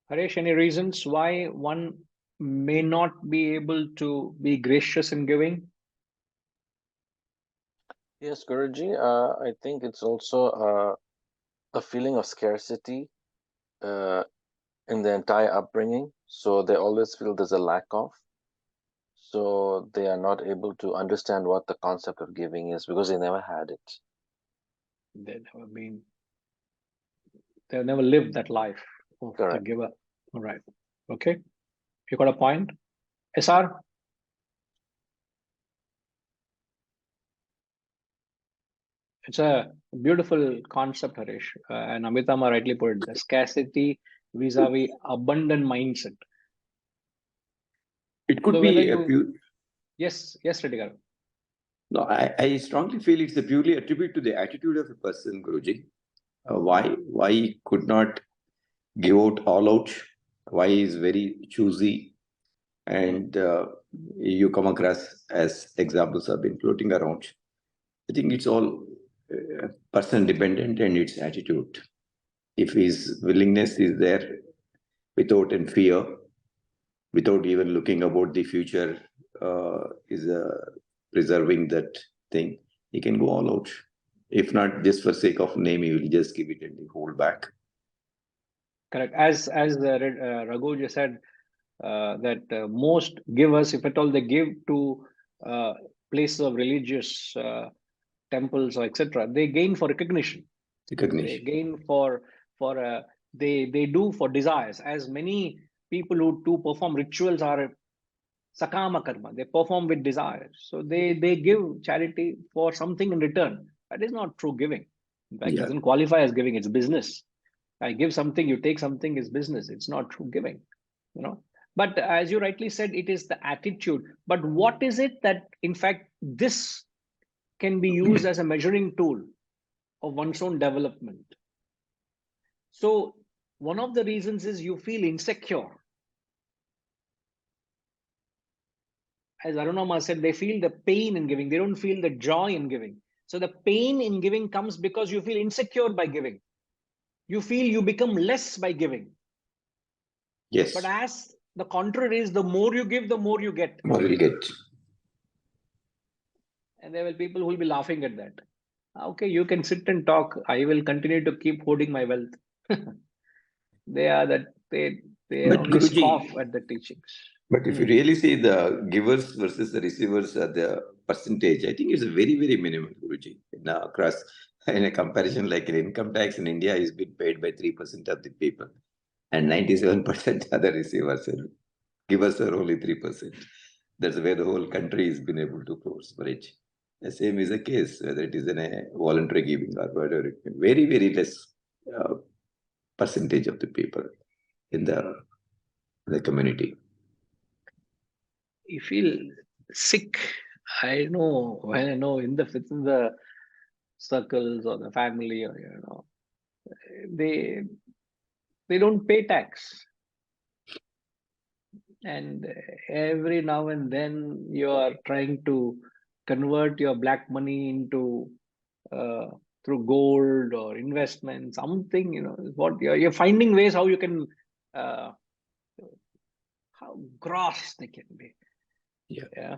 Harish, any reasons why one may not be able to be gracious in giving? Yes, Guruji, I think it's also a feeling of scarcity in the entire upbringing. So they always feel there's a lack of. So they are not able to understand what the concept of giving is because they never had it. They've never lived that life of the Correct. giver. All right. Okay. You got a point? SR? It's a beautiful concept, Harish. And Amitama rightly put it, the scarcity vis-a-vis abundant mindset. It could So be whether a you... pure. Yes, Reddy. No, I strongly feel it's a purely attribute to the attitude of a person, Guruji. Why he could not give out all out? Why he is very choosy? And you come across as examples have been floating around. I think it's all person dependent and its attitude. If his willingness is there without any fear, without even looking about the future, is preserving that thing, he can go all out. If not just for sake of name, he will just give it and hold back. Correct. As Raghu just said, that most givers, if at all they give to places of religious temples or etc., they gain for recognition. They gain for they do for desires. As many people who do perform rituals are sakama karma, they perform with desires. So they give charity for something in return. That is not true giving. In fact, it doesn't qualify as giving. It's business. I give something, you take something, is business. It's not true giving. But as you rightly said, it is the attitude. But what is it that, in fact, this can be used as a measuring tool of one's own development? So one of the reasons is you feel insecure. As Arunama said, they feel the pain in giving. They don't feel the joy in giving. So the pain in giving comes because you feel insecure by giving. You feel you become less by giving. Yes. But as the contrary is, the more you give, the more you get. More you get. And there will be people who will be laughing at that. Okay, you can sit and talk. I will continue to keep hoarding my wealth. They only scoff at the teachings. But if you really see the givers versus the receivers, the percentage, I think it's very, very minimal, Guruji. Across, in a comparison, like an income tax in India is being paid by 3% of the people, and 97% other receivers and givers are only 3%. That's where the whole country has been able to prosperate. The same is the case, whether it is in a voluntary giving or whatever. Very, very less percentage of the people in the community. You feel sick. I know when I know within the circles or the family, or they don't pay tax, and every now and then you are trying to convert your black money into through gold or investment, something, what you're finding ways how you can how gross they can be. Yeah.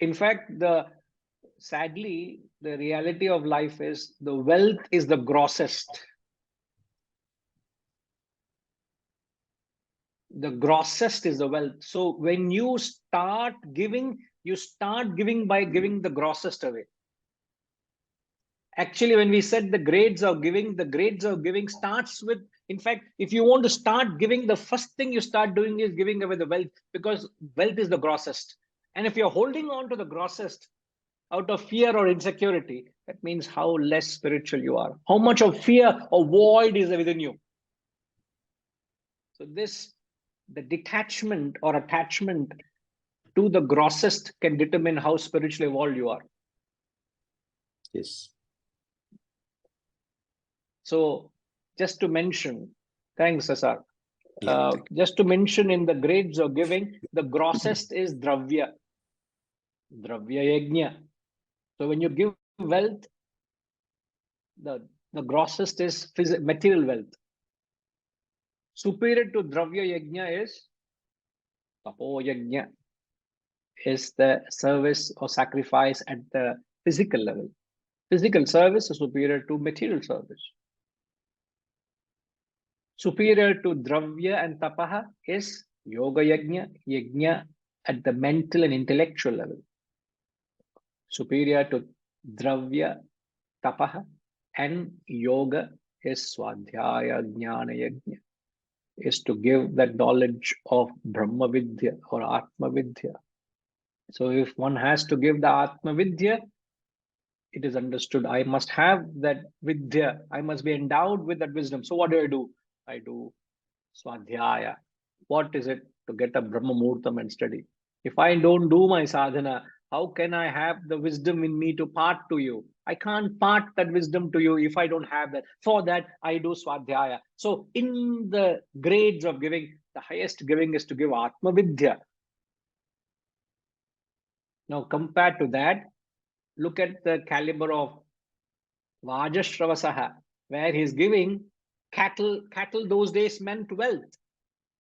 In fact, sadly, the reality of life is the wealth is the grossest. The grossest is the wealth. So when you start giving by giving the grossest away. Actually, when we said the grades of giving starts with, in fact, if you want to start giving, the first thing you start doing is giving away the wealth, because wealth is the grossest. And if you're holding on to the grossest out of fear or insecurity, that means how less spiritual you are. How much of fear or void is within you. So the detachment or attachment to the grossest can determine how spiritually evolved you are. Yes. So just to mention, thanks, Asar. Just to mention, in the grades of giving, the grossest is dravya yajna. So when you give wealth, the grossest is material wealth. Superior to dravya yajna is tapo yajna, is the service or sacrifice at the physical level. Physical service is superior to material service. Superior to dravya and tapaha is yoga yajna at the mental and intellectual level. Superior to dravya, tapaha, and yoga is swadhyaya jnana yajna, is to give that knowledge of Brahma Vidya or Atma Vidya. So if one has to give the Atma Vidya, it is understood I must have that Vidya, I must be endowed with that wisdom. So what do? I do Swadhyaya. What is it? To get a Brahma Murtam and study. If I don't do my sadhana, how can I have the wisdom in me to part to you? I can't part that wisdom to you if I don't have that. For that, I do Swadhyaya. So in the grades of giving, the highest giving is to give Atma Vidya. Now, compared to that, look at the caliber of Vajashravasaha, where he's giving cattle. Cattle those days meant wealth.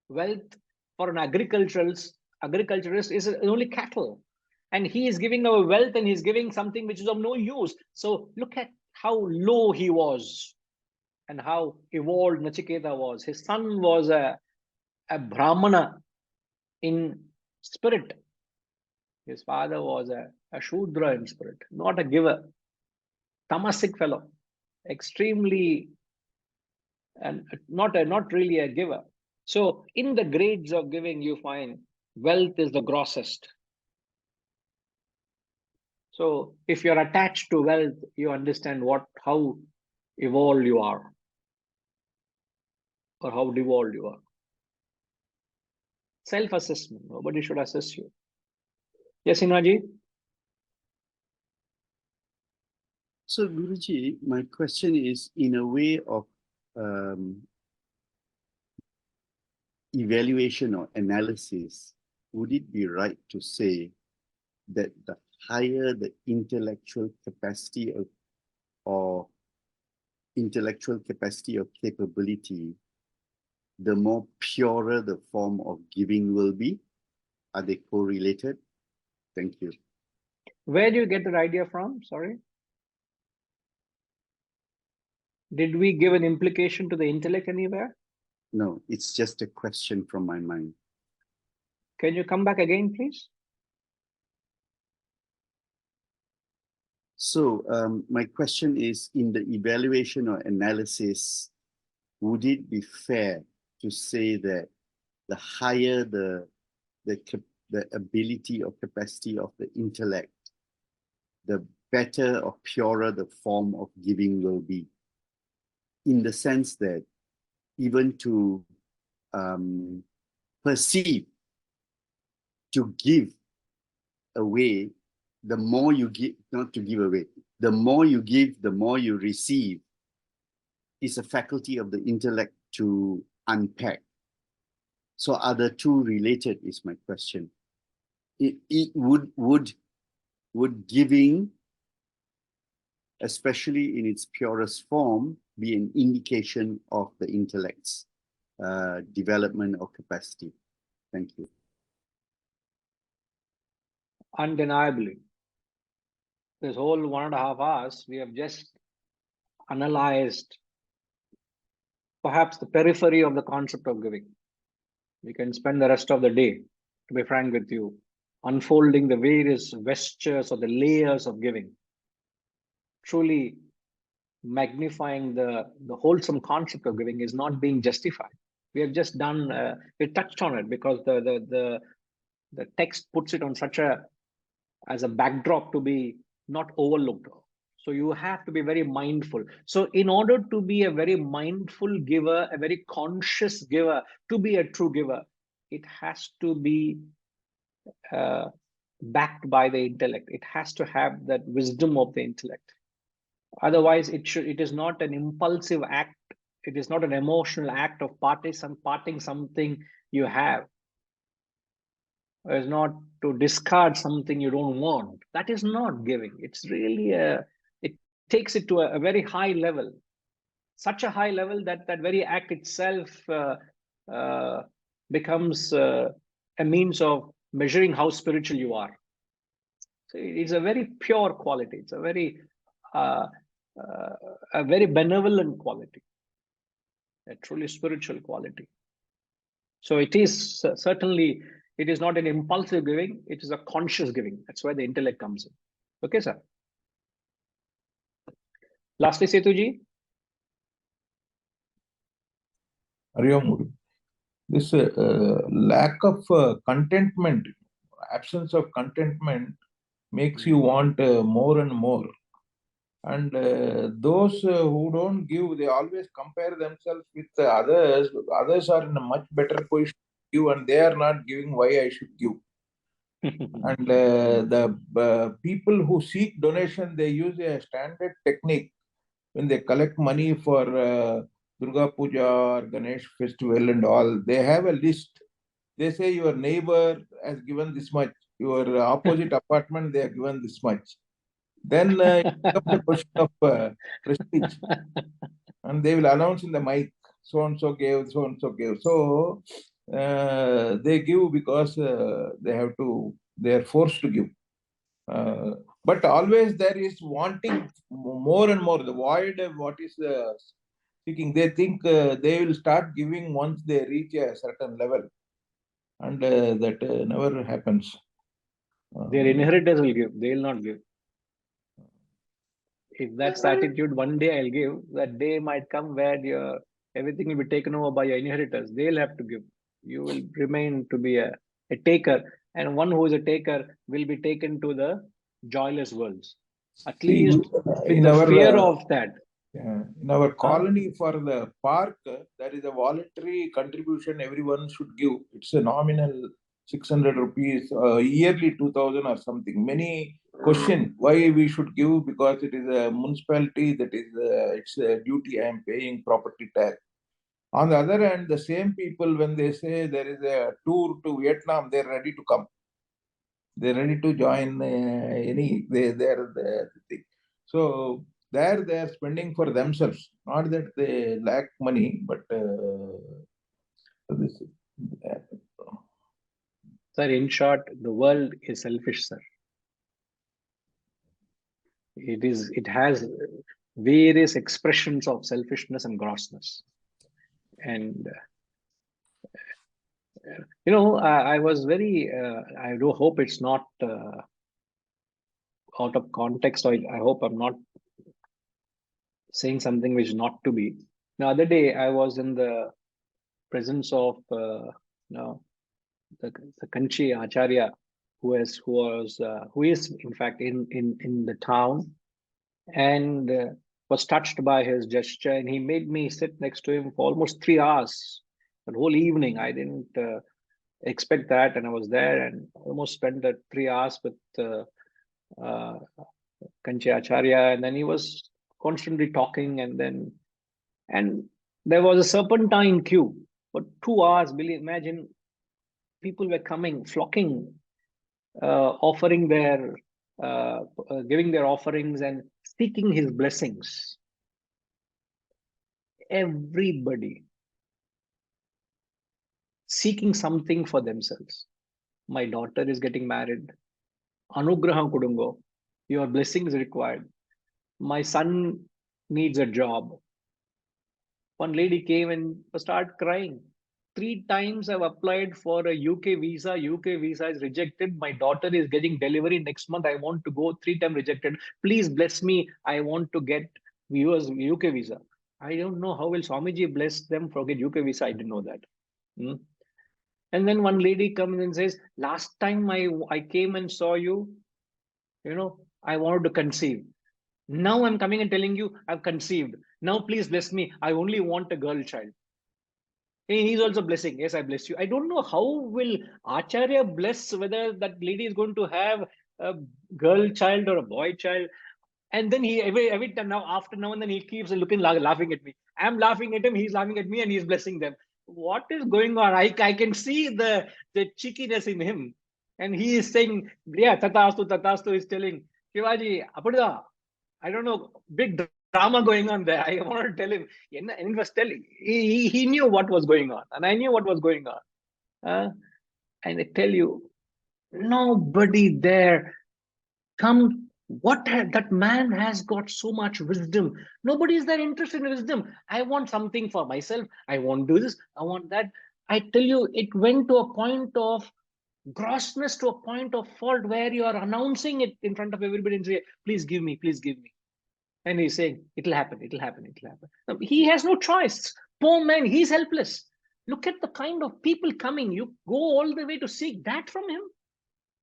Wealth for an agriculturist is only cattle. And he is giving our wealth, and he's giving something which is of no use. So look at how low he was and how evolved Nachiketa was. His son was a Brahmana in spirit. His father was a Shudra in spirit, not a giver. Tamasic fellow, extremely, and not really a giver. So in the grades of giving, you find wealth is the grossest. So if you're attached to wealth, you understand how evolved you are, or how devolved you are. Self-assessment. Nobody should assess you. Yes, Inaji? So, Guruji, my question is, in a way of evaluation or analysis, would it be right to say that the higher the intellectual capacity or intellectual capacity or capability, the more purer the form of giving will be? Are they correlated? Thank you. Where do you get that idea from? Sorry. Did we give an implication to the intellect anywhere? No, it's just a question from my mind. Can you come back again, please? So my question is, in the evaluation or analysis, would it be fair to say that the higher the ability or capacity of the intellect, the better or purer the form of giving will be? In the sense that even to perceive, to give away, the more you give, not to give away, the more you give, the more you receive, is a faculty of the intellect to unpack. So are the two related is my question. Would giving, especially in its purest form, be an indication of the intellect's development or capacity? Thank you. Undeniably. This whole 1.5 hours, we have just analyzed perhaps the periphery of the concept of giving. We can spend the rest of the day, to be frank with you, unfolding the various vestures or the layers of giving, truly magnifying the wholesome concept of giving is not being justified. We have just done, we touched on it because the text puts it on such as a backdrop to be not overlooked. So you have to be very mindful. So in order to be a very mindful giver, a very conscious giver, to be a true giver, it has to be backed by the intellect. It has to have that wisdom of the intellect. Otherwise, it is not an impulsive act. It is not an emotional act of parting something you have. It's not to discard something you don't want. That is not giving. It's really it takes it to a very high level, such a high level that that very act itself becomes a means of measuring how spiritual you are. So it's a very pure quality. It's a very benevolent quality, a truly spiritual quality. So it is certainly, it is not an impulsive giving, it is a conscious giving. That's where the intellect comes in. Okay, sir. Lastly, Setuji. Hariyam, this lack of contentment, absence of contentment makes you want more and more. And those who don't give, they always compare themselves with others. Others are in a much better position to give, and they are not giving. Why I should give? And the people who seek donation, they use a standard technique when they collect money for Durga Puja or Ganesh festival and all. They have a list. They say your neighbor has given this much. Your opposite apartment, they have given this much. Then it becomes a question of prestige. And they will announce in the mic, so-and-so gave, so-and-so gave. So they give because they are forced to give. But always there is wanting more and more. The void of what is seeking. They think they will start giving once they reach a certain level. And that never happens. Their inheritors will give, they will not give. If that's the attitude, one day I'll give, that day might come where everything will be taken over by your inheritors. They'll have to give. You will remain to be a taker. And one who is a taker will be taken to the joyless worlds. At least with the fear of that. In our colony for the park, there is a voluntary contribution everyone should give. It's a nominal 600 rupees, yearly 2000 or something. Many question why we should give, because it is a municipality, that is it's a duty, I am paying property tax. On the other hand, the same people, when they say there is a tour to Vietnam, they're ready to come. They're ready to join the thing. So there they are spending for themselves. Not that they lack money, but this. Sir, in short, the world is selfish, sir. It has various expressions of selfishness and grossness. And I was very, I do hope it's not out of context, or I hope I'm not saying something which is not to be. The other day, I was in the presence of the Kanchi Acharya, who is in fact in the town, and was touched by his gesture, and he made me sit next to him for almost 3 hours. The whole evening, I didn't expect that, and I was there and almost spent the 3 hours with uh, Kanchi Acharya, and then he was constantly talking, and there was a serpentine queue for 2 hours. Imagine, people were coming, flocking, offering their, giving their offerings and seeking his blessings. Everybody seeking something for themselves. My daughter is getting married. Anugraham Kudungo, your blessing is required. My son needs a job. One lady came and started crying. 3 times I've applied for a UK visa. UK visa is rejected. My daughter is getting delivery next month. I want to go. 3 times rejected. Please bless me. I want to get US UK visa. I don't know how will Swamiji bless them for get UK visa. I didn't know that. And then one lady comes and says, last time I came and saw you, I wanted to conceive. Now I'm coming and telling you I've conceived. Now please bless me. I only want a girl child. He's also blessing. Yes, I bless you. I don't know how will Acharya bless whether that lady is going to have a girl child or a boy child. And then he every time after now and then he keeps looking laughing at me. I'm laughing at him, he's laughing at me, and he's blessing them. What is going on? I can see the cheekiness in him. And he is saying, yeah, tatastu is telling, Shivaji, Apada, I don't know, big drama going on there. I want to tell him. And he was telling, he knew what was going on, and I knew what was going on. And I tell you, nobody there come. That man has got so much wisdom. Nobody is there interested in wisdom. I want something for myself. I want to do this. I want that. I tell you, it went to a point of grossness, to a point of fault where you are announcing it in front of everybody and say, please give me, please give me. And he's saying, it'll happen, it'll happen, it'll happen. Now, he has no choice. Poor man, he's helpless. Look at the kind of people coming. You go all the way to seek that from him.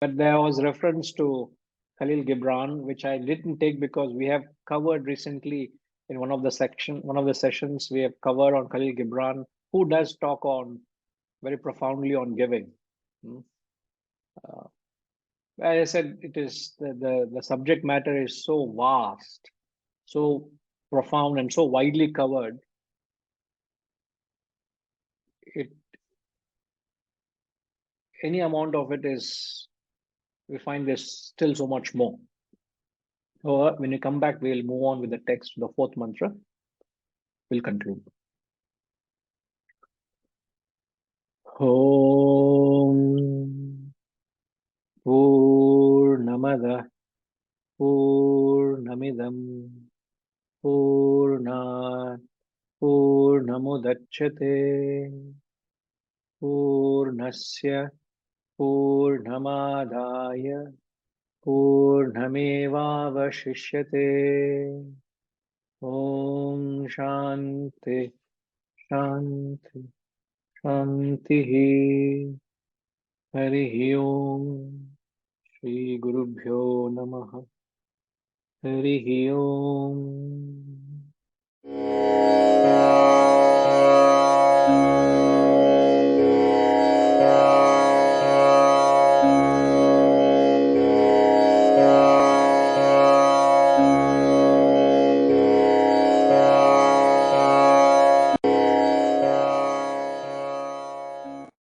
But there was reference to Khalil Gibran, which I didn't take because we have covered recently in one of the sessions we have covered on Khalil Gibran, who does talk on very profoundly on giving. As I said, it is the subject matter is so vast, so profound, and so widely covered. Any amount of it is, we find there's still so much more. So when you come back, we'll move on with the text, the fourth mantra. We'll conclude. Om Purnamada Purnamidam Purnat Purnamudachyate Purnasya Purnamadaya Purnamevavashishyate. Om Shanti Shanti Shanti. Harihi Om. Shri Gurubhyo Namaha. Harihi Om.